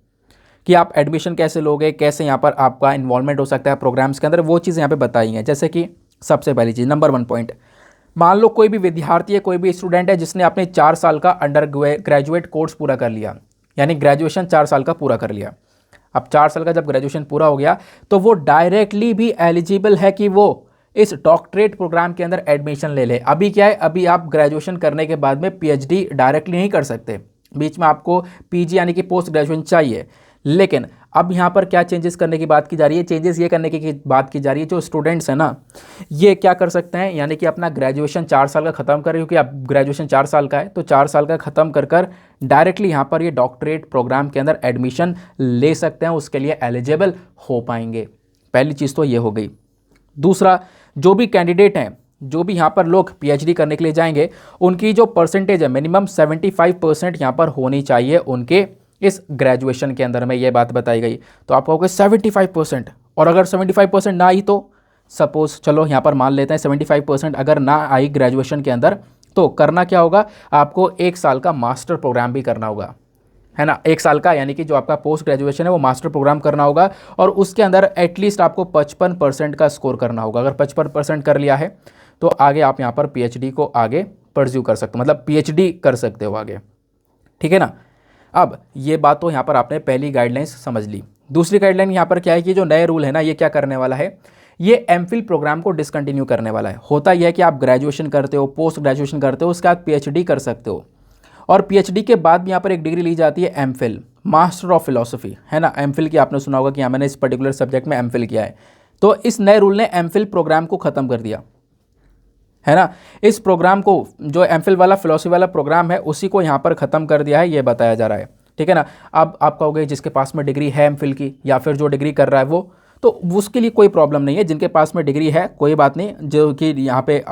कि आप एडमिशन कैसे लोगे, कैसे यहाँ पर आपका इन्वॉल्वमेंट हो सकता है प्रोग्राम्स के अंदर, वो चीज़ें यहाँ पे बताई हैं। जैसे कि सबसे पहली चीज़, नंबर 1 पॉइंट, मान लो कोई भी विद्यार्थी है, कोई भी स्टूडेंट है जिसने अपने 4 साल का अंडर ग्रेजुएट कोर्स पूरा कर लिया, यानी ग्रेजुएशन 4 साल का पूरा कर लिया। अब 4 साल का जब ग्रेजुएशन पूरा हो गया तो वो डायरेक्टली भी एलिजिबल है कि वो इस डॉक्टरेट प्रोग्राम के अंदर एडमिशन ले ले। अभी क्या है, अभी आप ग्रेजुएशन करने के बाद में पीएचडी डायरेक्टली नहीं कर सकते, बीच में आपको पीजी यानी कि पोस्ट ग्रेजुएशन चाहिए। लेकिन अब यहाँ पर क्या चेंजेस करने की बात की जा रही है, चेंजेस ये करने की बात की जा रही है, जो स्टूडेंट्स हैं ना, ये क्या कर सकते हैं, यानी कि अपना ग्रेजुएशन 4 साल का ख़त्म करें, क्योंकि अब ग्रेजुएशन 4 साल का है, तो 4 साल का ख़त्म कर कर डायरेक्टली यहाँ पर ये डॉक्टरेट प्रोग्राम के अंदर एडमिशन ले सकते हैं, उसके लिए एलिजिबल हो पाएंगे। पहली चीज़ तो ये हो गई। दूसरा, जो भी कैंडिडेट हैं, जो भी यहाँ पर लोग पीएचडी करने के लिए जाएंगे, उनकी जो परसेंटेज है मिनिमम 75% यहाँ पर होनी चाहिए उनके इस ग्रेजुएशन के अंदर में, ये बात बताई गई। तो आप कहोगे 75%, और अगर 75% ना आई तो सपोज चलो यहाँ पर मान लेते हैं 75% अगर ना आई ग्रेजुएशन के अंदर, तो करना क्या होगा, आपको 1 साल का मास्टर प्रोग्राम भी करना होगा, है ना, 1 साल का, यानी कि जो आपका पोस्ट ग्रेजुएशन है वो मास्टर प्रोग्राम करना होगा, और उसके अंदर एटलीस्ट आपको 55% का स्कोर करना होगा। अगर 55% कर लिया है तो आगे आप यहाँ पर पीएचडी को आगे परस्यू कर सकते हो, मतलब पीएचडी कर सकते हो आगे, ठीक है ना। अब ये बात तो यहाँ पर आपने पहली गाइडलाइंस समझ ली। दूसरी गाइडलाइन यहाँ पर क्या है कि जो नए रूल है ना, ये क्या करने वाला है, ये एमफिल प्रोग्राम को डिसकंटिन्यू करने वाला है। होता यह है कि आप ग्रेजुएशन करते हो, पोस्ट ग्रेजुएशन करते हो, उसके बाद पीएचडी कर सकते हो, और पीएचडी के बाद भी यहाँ पर एक डिग्री ली जाती है एमफिल, मास्टर ऑफ फिलॉसफी, है ना। एमफिल की आपने सुना होगा कि मैंने इस पर्टिकुलर सब्जेक्ट में एमफिल किया है। तो इस नए रूल ने एमफिल प्रोग्राम को ख़त्म कर दिया, है ना। इस प्रोग्राम को, जो एमफिल वाला फिलॉसफी वाला प्रोग्राम है, उसी को यहाँ पर ख़त्म कर दिया है, ये बताया जा रहा है, ठीक है ना। अब आप कहोगे जिसके पास में डिग्री है एमफिल की, या फिर जो डिग्री कर रहा है वो, तो उसके लिए कोई प्रॉब्लम नहीं है। जिनके पास में डिग्री है कोई बात नहीं, जो कि यहाँ पे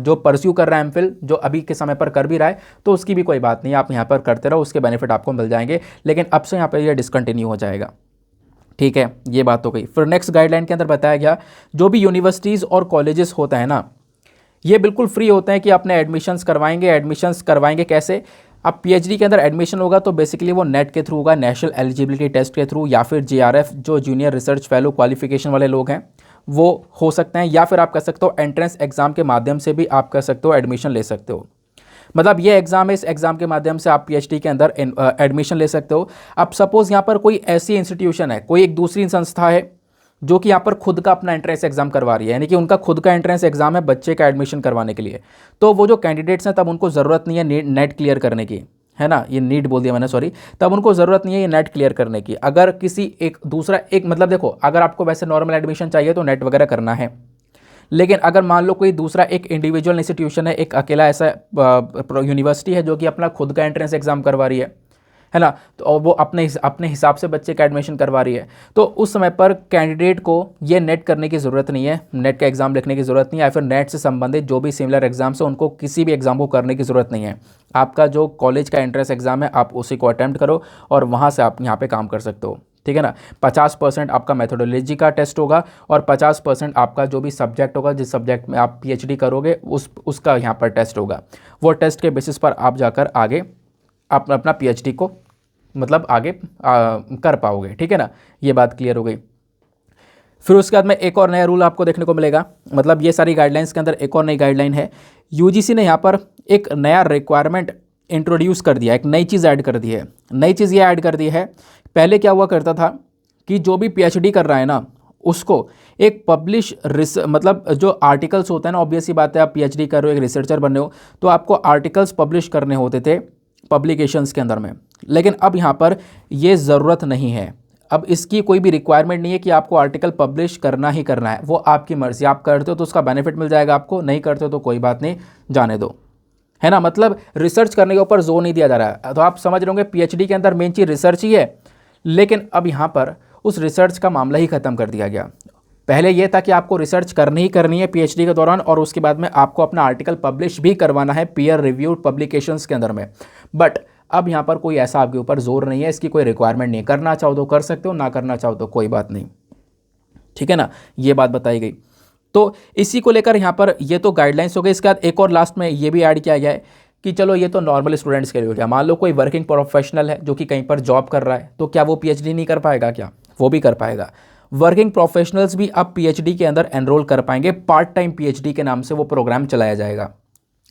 जो परस्यू कर रहा है एमफिल, जो अभी के समय पर कर भी रहा है, तो उसकी भी कोई बात नहीं है, आप यहाँ पर करते रहो, उसके बेनिफिट आपको मिल जाएंगे। लेकिन अब से यहाँ पर यह डिसकंटिन्यू हो जाएगा, ठीक है, ये बात हो गई। फिर नेक्स्ट गाइडलाइन के अंदर बताया गया, जो भी यूनिवर्सिटीज़ और कॉलेजेस होता है ना, ये बिल्कुल फ्री होते हैं कि अपने एडमिशन्स करवाएंगे कैसे। अब पीएचडी के अंदर एडमिशन होगा तो बेसिकली वो नेट के थ्रू होगा, नेशनल एलिजिबिलिटी टेस्ट के थ्रू, या फिर जेआरएफ, जो जूनियर रिसर्च फेलो क्वालिफिकेशन वाले लोग हैं वो हो सकते हैं, या फिर आप कर सकते हो एंट्रेंस एग्जाम के माध्यम से भी आप कर सकते हो, एडमिशन ले सकते हो। मतलब ये एग्जाम है, इस एग्जाम के माध्यम से आप पीएचडी के अंदर एडमिशन ले सकते हो। अब सपोज यहाँ पर कोई ऐसी इंस्टीट्यूशन है, कोई एक दूसरी संस्था है जो कि यहाँ पर खुद का अपना एंट्रेंस एग्जाम करवा रही है, यानी कि उनका खुद का एंट्रेंस एग्जाम है बच्चे का एडमिशन करवाने के लिए, तो वो जो कैंडिडेट्स हैं तब उनको ज़रूरत नहीं है नेट क्लियर करने की, है ना, ये नीट बोल दिया मैंने, सॉरी, तब उनको ज़रूरत नहीं है ये नेट क्लियर करने की। अगर किसी एक दूसरा एक, मतलब देखो, अगर आपको वैसे नॉर्मल एडमिशन चाहिए तो नेट वगैरह करना है, लेकिन अगर मान लो कोई दूसरा एक इंडिविजुअल इंस्टीट्यूशन है, एक अकेला ऐसा यूनिवर्सिटी है जो कि अपना खुद का एंट्रेंस एग्जाम करवा रही है ना, तो वो अपने हिसाब से बच्चे का एडमिशन करवा रही है, तो उस समय पर कैंडिडेट को ये नेट करने की ज़रूरत नहीं है, नेट का एग्ज़ाम लिखने की ज़रूरत नहीं है, या फिर नेट से संबंधित जो भी सिमिलर एग्जाम्स है उनको किसी भी एग्ज़ाम को करने की ज़रूरत नहीं है। आपका जो कॉलेज का एंट्रेंस एग्ज़ाम है आप उसी को अटैम्प्ट करो और वहाँ से आप यहाँ पर काम कर सकते हो, ठीक है ना। 50% आपका मेथोडोलॉजी का टेस्ट होगा और 50% आपका जो भी सब्जेक्ट होगा, जिस सब्जेक्ट में आप पीएचडी करोगे उसका यहाँ पर टेस्ट होगा। वो टेस्ट के बेसिस पर आप जाकर आगे आप अपना पीएचडी को मतलब आगे कर पाओगे, ठीक है ना। ये बात क्लियर हो गई। फिर उसके बाद में एक और नया रूल आपको देखने को मिलेगा, मतलब ये सारी गाइडलाइंस के अंदर एक और नई गाइडलाइन है। यूजीसी ने यहाँ पर एक नया रिक्वायरमेंट इंट्रोड्यूस कर दिया, एक नई चीज़ ऐड कर दी है। नई चीज़ ये ऐड कर दी है, पहले क्या हुआ करता था कि जो भी पीएचडी कर रहा है ना, उसको एक मतलब जो आर्टिकल्स होते हैं ना, ऑब्वियस सी बात है, आप पीएचडी कर रहे हो, एक रिसर्चर बन रहे हो, तो आपको आर्टिकल्स पब्लिश करने होते थे पब्लिकेशंस के अंदर में। लेकिन अब यहाँ पर ये ज़रूरत नहीं है, अब इसकी कोई भी रिक्वायरमेंट नहीं है कि आपको आर्टिकल पब्लिश करना ही करना है, वो आपकी मर्ज़ी। आप करते हो तो उसका बेनिफिट मिल जाएगा आपको, नहीं करते हो तो कोई बात नहीं, जाने दो, है ना। मतलब रिसर्च करने के ऊपर जोर नहीं दिया जा रहा है। तो आप समझ रहे होंगे पीएचडी के अंदर मेन चीज़ रिसर्च ही है, लेकिन अब यहाँ पर उस रिसर्च का मामला ही ख़त्म कर दिया गया। पहले ये था कि आपको रिसर्च करनी ही करनी है पीएचडी के दौरान, और उसके बाद में आपको अपना आर्टिकल पब्लिश भी करवाना है पीयर रिव्यूड पब्लिकेशंस के अंदर में। बट अब यहाँ पर कोई ऐसा आपके ऊपर जोर नहीं है, इसकी कोई रिक्वायरमेंट नहीं है। करना चाहो तो कर सकते हो, ना करना चाहो तो कोई बात नहीं, ठीक है ना। ये बात बताई गई। तो इसी को लेकर यहाँ पर ये तो गाइडलाइंस हो गई। इसके बाद एक और लास्ट में ये भी ऐड किया गया है कि चलो ये तो नॉर्मल स्टूडेंट्स के लिए हो गया। मान लो कोई वर्किंग प्रोफेशनल है जो कि कहीं पर जॉब कर रहा है, तो क्या वो पीएचडी नहीं कर पाएगा? क्या वो भी कर पाएगा। वर्किंग प्रोफेशनल्स भी अब पीएचडी के अंदर एनरोल कर पाएंगे। पार्ट टाइम पीएचडी के नाम से वो प्रोग्राम चलाया जाएगा।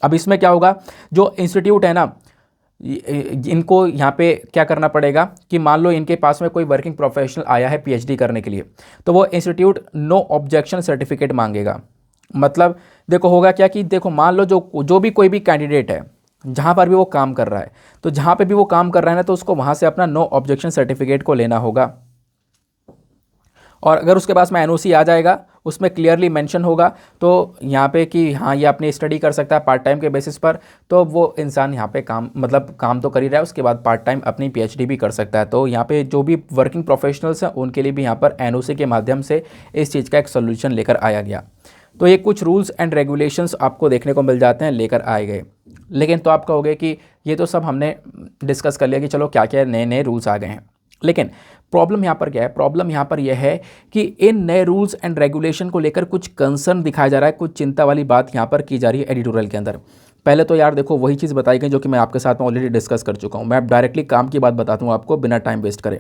अब इसमें क्या होगा, जो इंस्टीट्यूट है ना, इनको यहाँ पे क्या करना पड़ेगा कि मान लो इनके पास में कोई वर्किंग प्रोफेशनल आया है पीएचडी करने के लिए, तो वो इंस्टीट्यूट नो ऑब्जेक्शन सर्टिफिकेट मांगेगा। मतलब देखो होगा क्या कि देखो मान लो जो भी कोई भी कैंडिडेट है, जहाँ पर भी वो काम कर रहा है, तो जहाँ पे भी वो काम कर रहा है ना, तो उसको वहाँ से अपना नो ऑब्जेक्शन सर्टिफिकेट को लेना होगा। और अगर उसके पास में एनओसी आ जाएगा, उसमें क्लियरली मेंशन होगा तो यहाँ पे कि हाँ ये अपनी स्टडी कर सकता है पार्ट टाइम के बेसिस पर, तो वो इंसान यहाँ पे काम तो कर ही रहा है, उसके बाद पार्ट टाइम अपनी पीएचडी भी कर सकता है। तो यहाँ पे जो भी वर्किंग प्रोफेशनल्स हैं उनके लिए भी यहाँ पर एनओसी के माध्यम से इस चीज़ का एक सोल्यूशन लेकर आया गया। तो ये कुछ रूल्स एंड रेगुलेशंस आपको देखने को मिल जाते हैं, लेकर आए गए। लेकिन तो आप कहोगे कि ये तो सब हमने डिस्कस कर लिया कि चलो क्या क्या नए नए रूल्स आ गए हैं, लेकिन प्रॉब्लम यहाँ पर क्या है? प्रॉब्लम यहाँ पर यह है कि इन नए रूल्स एंड रेगुलेशन को लेकर कुछ कंसर्न दिखाया जा रहा है, कुछ चिंता वाली बात यहाँ पर की जा रही है एडिटोरियल के अंदर। पहले तो यार देखो वही चीज़ बताई गई जो कि मैं आपके साथ में ऑलरेडी डिस्कस कर चुका हूँ। मैं डायरेक्टली काम की बात बताता हूँ आपको बिना टाइम वेस्ट करे।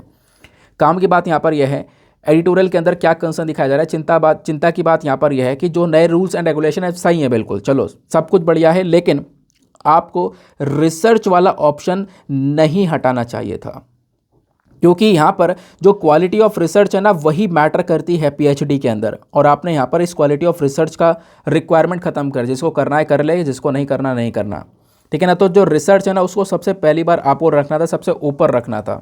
काम की बात यहाँ पर यह है, एडिटोरियल के अंदर क्या कंसर्न दिखाया जा रहा है, चिंता की बात यहाँ पर यह है कि जो नए रूल्स एंड रेगुलेशन है सही है, बिल्कुल चलो सब कुछ बढ़िया है, लेकिन आपको रिसर्च वाला ऑप्शन नहीं हटाना चाहिए था। क्योंकि यहाँ पर जो क्वालिटी ऑफ रिसर्च है ना, वही मैटर करती है पीएचडी के अंदर, और आपने यहाँ पर इस क्वालिटी ऑफ रिसर्च का रिक्वायरमेंट खत्म कर, जिसको करना है कर ले, जिसको नहीं करना नहीं करना, ठीक है ना। तो जो रिसर्च है ना, उसको सबसे पहली बार आपको रखना था, सबसे ऊपर रखना था।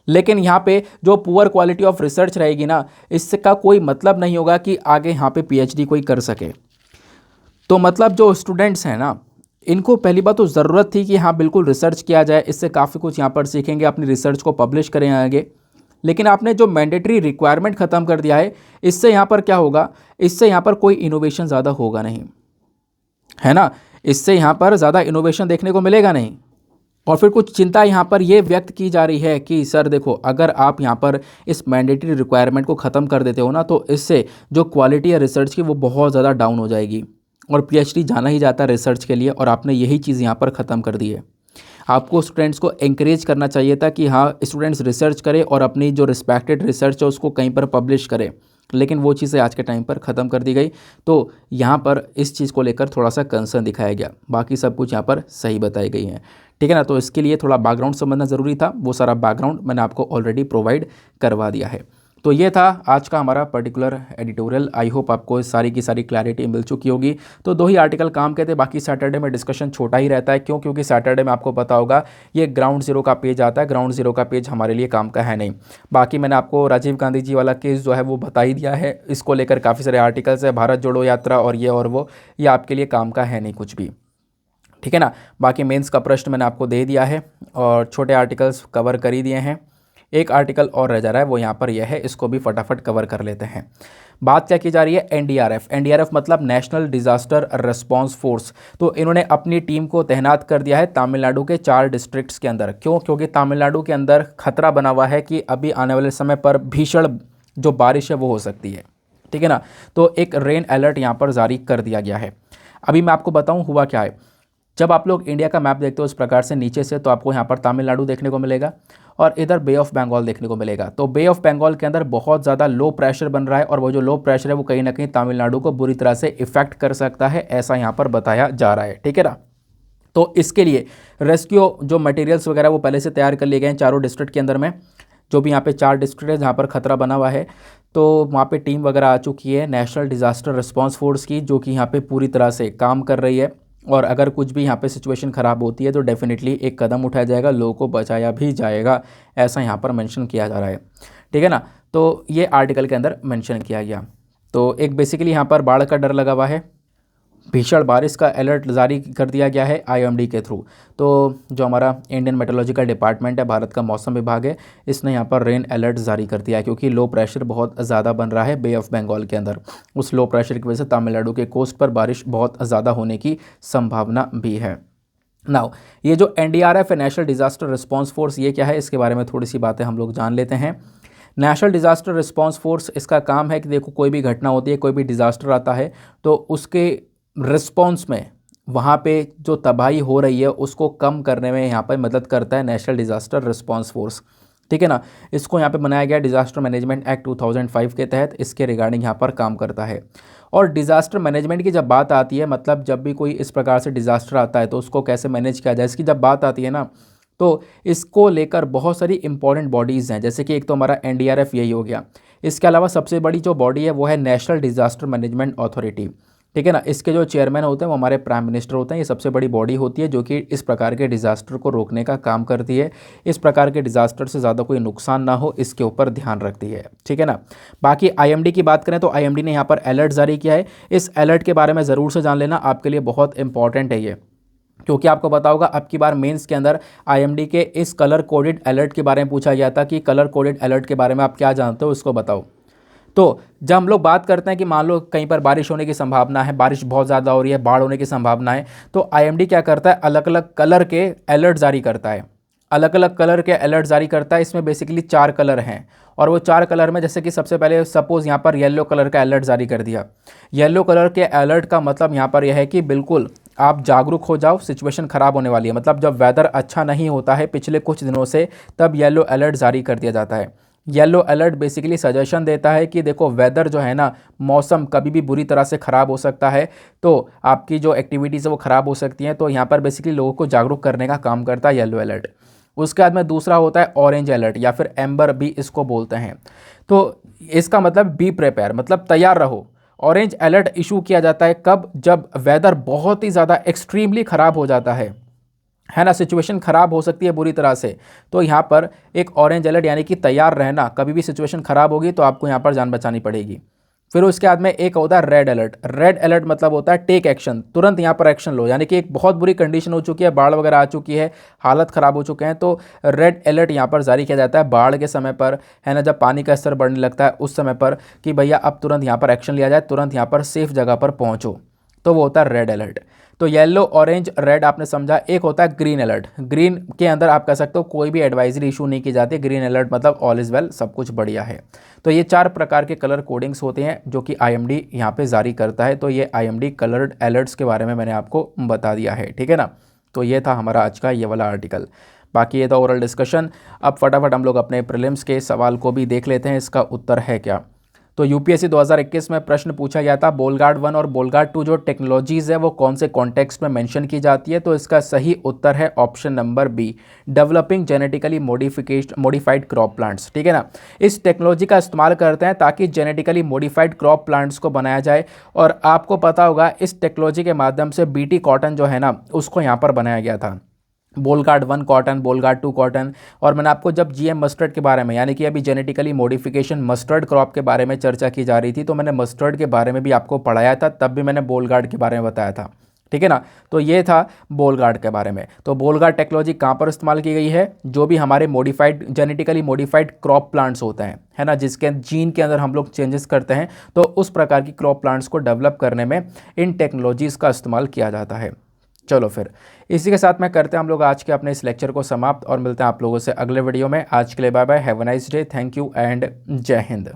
लेकिन यहाँ पे जो पुअर क्वालिटी ऑफ रिसर्च रहेगी ना, इसका कोई मतलब नहीं होगा कि आगे यहाँ पे पीएचडी कोई कर सके। तो मतलब जो स्टूडेंट्स हैं ना, इनको पहली बात तो ज़रूरत थी कि हाँ बिल्कुल रिसर्च किया जाए, इससे काफ़ी कुछ यहाँ पर सीखेंगे, अपनी रिसर्च को पब्लिश करें आगे। लेकिन आपने जो मैंडेटरी रिक्वायरमेंट ख़त्म कर दिया है, इससे यहाँ पर क्या होगा, इससे यहाँ पर कोई इनोवेशन ज़्यादा होगा नहीं, है ना। इससे यहाँ पर ज़्यादा इनोवेशन देखने को मिलेगा नहीं। और फिर कुछ चिंता यहाँ पर यह व्यक्त की जा रही है कि सर देखो, अगर आप यहाँ पर इस मैंडेटरी रिक्वायरमेंट को ख़त्म कर देते हो ना, तो इससे जो क्वालिटी है रिसर्च की वो बहुत ज़्यादा डाउन हो जाएगी, और पीएचडी जाना ही जाता है रिसर्च के लिए, और आपने यही चीज़ यहाँ पर ख़त्म कर दी है। आपको स्टूडेंट्स को एंकरेज करना चाहिए था कि हाँ स्टूडेंट्स रिसर्च करें और अपनी जो रिस्पेक्टेड रिसर्च है उसको कहीं पर पब्लिश करें, लेकिन वो चीज़ें आज के टाइम पर ख़त्म कर दी गई। तो यहाँ पर इस चीज़ को लेकर थोड़ा सा कंसर्न दिखाया गया, बाकी सब कुछ यहाँ पर सही बताई गई हैं, ठीक है ना। तो इसके लिए थोड़ा बैकग्राउंड समझना ज़रूरी था, वो सारा बैकग्राउंड मैंने आपको ऑलरेडी प्रोवाइड करवा दिया है। तो ये था आज का हमारा पर्टिकुलर एडिटोरियल। आई होप आपको सारी की सारी क्लैरिटी मिल चुकी होगी। तो 2 ही आर्टिकल काम के थे, बाकी सैटरडे में डिस्कशन छोटा ही रहता है। क्यों? क्योंकि सैटरडे में आपको पता होगा ये ग्राउंड ज़ीरो का पेज आता है, ग्राउंड ज़ीरो का पेज हमारे लिए काम का है नहीं। बाकी मैंने आपको राजीव गांधी जी वाला केस जो है वो बता ही दिया है, इसको लेकर काफ़ी सारे आर्टिकल्स है, भारत जोड़ो यात्रा और ये और वो, ये आपके लिए काम का है नहीं कुछ भी, ठीक है ना। बाकी मेंस का प्रश्न मैंने आपको दे दिया है और छोटे आर्टिकल्स कवर कर ही दिए हैं। एक आर्टिकल और रह जा रहा है, वो यहाँ पर यह है, इसको भी फटाफट कवर कर लेते हैं। बात क्या की जा रही है? एनडीआरएफ। एनडीआरएफ मतलब नेशनल डिजास्टर रिस्पांस फोर्स। तो इन्होंने अपनी टीम को तैनात कर दिया है तमिलनाडु के 4 डिस्ट्रिक्ट्स के अंदर। क्यों? क्योंकि तमिलनाडु के अंदर खतरा बना हुआ है कि अभी आने वाले समय पर भीषण जो बारिश है वो हो सकती है, ठीक है ना। तो एक रेन अलर्ट यहाँ पर जारी कर दिया गया है। अभी मैं आपको बताऊँ हुआ क्या है। जब आप लोग इंडिया का मैप देखते हो इस प्रकार से नीचे से, तो आपको यहाँ पर तमिलनाडु देखने को मिलेगा और इधर बे ऑफ बंगाल देखने को मिलेगा। तो बे ऑफ बंगाल के अंदर बहुत ज़्यादा लो प्रेशर बन रहा है, और वो जो लो प्रेशर है वो कहीं ना कहीं तमिलनाडु को बुरी तरह से इफेक्ट कर सकता है, ऐसा यहाँ पर बताया जा रहा है, ठीक है ना। तो इसके लिए रेस्क्यू जो मटेरियल्स वगैरह वो पहले से तैयार कर लिए गए हैं 4 डिस्ट्रिक्ट के अंदर में। जो भी यहाँ पे 4 डिस्ट्रिक्ट है जहाँ पर खतरा बना हुआ है, तो वहाँ पे टीम वगैरह आ चुकी है नेशनल डिजास्टर रिस्पांस फोर्स की, जो कि यहाँ पे पूरी तरह से काम कर रही है। और अगर कुछ भी यहाँ पे सिचुएशन ख़राब होती है तो डेफिनेटली एक कदम उठाया जाएगा, लोगों को बचाया भी जाएगा, ऐसा यहाँ पर मेंशन किया जा रहा है। ठीक है ना, तो ये आर्टिकल के अंदर मेंशन किया गया। तो एक बेसिकली यहाँ पर बाढ़ का डर लगा हुआ है, भीषण बारिश का अलर्ट जारी कर दिया गया है आईएमडी के थ्रू। तो जो हमारा इंडियन मेट्रोलॉजिकल डिपार्टमेंट है, भारत का मौसम विभाग है, इसने यहाँ पर रेन अलर्ट जारी कर दिया है क्योंकि लो प्रेशर बहुत ज़्यादा बन रहा है बे ऑफ बंगाल के अंदर। उस लो प्रेशर की वजह से तमिलनाडु के कोस्ट पर बारिश बहुत ज़्यादा होने की संभावना भी है। नाउ ये जो एनडीआरएफ है, नेशनल डिजास्टर रिस्पांस फोर्स, ये क्या है, इसके बारे में थोड़ी सी बातें हम लोग जान लेते हैं। नेशनल डिजास्टर रिस्पांस फोर्स, इसका काम है कि देखो कोई भी घटना होती है, कोई भी डिजास्टर आता है तो उसके रिस्पांस में वहाँ पे जो तबाही हो रही है उसको कम करने में यहाँ पर मदद करता है नेशनल डिजास्टर रिस्पांस फोर्स। ठीक है ना, इसको यहाँ पे बनाया गया डिजास्टर मैनेजमेंट एक्ट 2005 के तहत, इसके रिगार्डिंग यहाँ पर काम करता है। और डिज़ास्टर मैनेजमेंट की जब बात आती है, मतलब जब भी कोई इस प्रकार से डिज़ास्टर आता है तो उसको कैसे मैनेज किया जाए, इसकी जब बात आती है ना, तो इसको लेकर बहुत सारी इंपॉर्टेंट बॉडीज़ हैं। जैसे कि एक तो हमारा एनडीआरएफ यही हो गया, इसके अलावा सबसे बड़ी जो बॉडी है वो है नेशनल डिज़ास्टर मैनेजमेंट अथॉरिटी। ठीक है ना, इसके जो चेयरमैन होते हैं वो हमारे प्राइम मिनिस्टर होते हैं। ये सबसे बड़ी बॉडी होती है जो कि इस प्रकार के डिज़ास्टर को रोकने का काम करती है, इस प्रकार के डिज़ास्टर से ज़्यादा कोई नुकसान ना हो इसके ऊपर ध्यान रखती है। ठीक है ना, बाकी आईएमडी की बात करें तो आईएमडी ने यहाँ पर अलर्ट जारी किया है। इस अलर्ट के बारे में ज़रूर से जान लेना, आपके लिए बहुत इंपॉर्टेंट है ये, क्योंकि आपको पता होगा अब की बार मेंस के अंदर आईएमडी के इस कलर कोडेड अलर्ट के बारे में पूछा गया था कि कलर कोडेड अलर्ट के बारे में आप क्या जानते हो, इसको बताओ। तो जब हम लोग बात करते हैं कि मान लो कहीं पर बारिश होने की संभावना है, बारिश बहुत ज़्यादा हो रही है, बाढ़ होने की संभावना है, तो आईएमडी क्या करता है, अलग अलग कलर के अलर्ट जारी करता है। अलग अलग कलर के अलर्ट जारी करता है। इसमें बेसिकली 4 कलर हैं और वो 4 कलर में जैसे कि सबसे पहले सपोज़ यहाँ पर येलो कलर का अलर्ट जारी कर दिया। येलो कलर के अलर्ट का मतलब यहाँ पर यह है कि बिल्कुल आप जागरूक हो जाओ, सिचुएशन ख़राब होने वाली है। मतलब जब वेदर अच्छा नहीं होता है पिछले कुछ दिनों से, तब येलो अलर्ट जारी कर दिया जाता है। येलो अलर्ट बेसिकली सजेशन देता है कि देखो वेदर जो है ना, मौसम कभी भी बुरी तरह से ख़राब हो सकता है, तो आपकी जो एक्टिविटीज़ है वो ख़राब हो सकती हैं। तो यहाँ पर बेसिकली लोगों को जागरूक करने का काम करता है येलो अलर्ट। उसके बाद में दूसरा होता है ऑरेंज अलर्ट या फिर एम्बर भी इसको बोलते हैं। तो इसका मतलब बी प्रिपेयर, मतलब तैयार रहो। ऑरेंज अलर्ट इशू किया जाता है कब, जब वेदर बहुत ही ज़्यादा एक्सट्रीमली ख़राब हो जाता है ना, सिचुएशन ख़राब हो सकती है बुरी तरह से, तो यहाँ पर एक ऑरेंज अलर्ट यानी कि तैयार रहना, कभी भी सिचुएशन ख़राब होगी तो आपको यहाँ पर जान बचानी पड़ेगी। फिर उसके बाद में एक होता है रेड अलर्ट। रेड अलर्ट मतलब होता है टेक एक्शन, तुरंत यहाँ पर एक्शन लो, यानी कि एक बहुत बुरी कंडीशन हो चुकी है, बाढ़ वगैरह आ चुकी है, हालत ख़राब हो चुके हैं, तो रेड अलर्ट यहाँ पर जारी किया जाता है बाढ़ के समय पर, है ना, जब पानी का स्तर बढ़ने लगता है उस समय पर, कि भैया अब तुरंत यहाँ पर एक्शन लिया जाए, तुरंत यहाँ पर सेफ जगह पर पहुँचो, तो वो होता है रेड अलर्ट। तो येलो, ऑरेंज, रेड आपने समझा। एक होता है ग्रीन अलर्ट। ग्रीन के अंदर आप कह सकते हो कोई भी एडवाइजरी इशू नहीं की जाती। ग्रीन अलर्ट मतलब ऑल इज़ वेल, सब कुछ बढ़िया है। तो ये 4 प्रकार के कलर कोडिंग्स होते हैं जो कि आईएमडी यहाँ पे जारी करता है। तो ये आईएमडी कलर्ड अलर्ट्स के बारे में मैंने आपको बता दिया है। ठीक है ना, तो ये था हमारा आज का ये वाला आर्टिकल। बाकी ये था ओरल डिस्कशन। अब फटाफट हम लोग अपने प्रीलिम्स के सवाल को भी देख लेते हैं, इसका उत्तर है क्या। तो यूपीएससी 2021 में प्रश्न पूछा गया था, बोलगार्ड 1 और बोलगार्ड 2 जो टेक्नोलॉजीज़ है वो कौन से कॉन्टेक्स्ट में मेंशन की जाती है। तो इसका सही उत्तर है option number B, developing genetically modified crop plants. ठीक है ना, इस टेक्नोलॉजी का इस्तेमाल करते हैं ताकि जेनेटिकली मॉडिफाइड क्रॉप प्लांट्स को बनाया जाए। और आपको पता होगा इस टेक्नोलॉजी के माध्यम से बीटी कॉटन जो है ना, उसको यहाँ पर बनाया गया था। Bollgard 1 cotton, Bollgard 2 cotton. और मैंने आपको जब जीएम मस्टर्ड के बारे में, यानी कि अभी जेनेटिकली मॉडिफिकेशन मस्टर्ड क्रॉप के बारे में चर्चा की जा रही थी, तो मैंने मस्टर्ड के बारे में भी आपको पढ़ाया था, तब भी मैंने बोलगार्ड के बारे में बताया था। ठीक है ना, तो ये था बोलगार्ड के बारे में। तो बोलगार्ड टेक्नोलॉजी कहाँ पर इस्तेमाल की गई है, जो भी हमारे modified genetically modified crop plants होते हैं, है ना, जिसके जीन के अंदर हम लोग चेंजेस करते हैं, तो उस प्रकार की क्रॉप प्लांट्स को डेवलप करने में इन टेक्नोलॉजीज़ का इस्तेमाल किया जाता है। चलो फिर इसी के साथ में करते हैं हम लोग आज के अपने इस लेक्चर को समाप्त और मिलते हैं आप लोगों से अगले वीडियो में। आज के लिए bye bye, have a nice day, thank you and जय हिंद।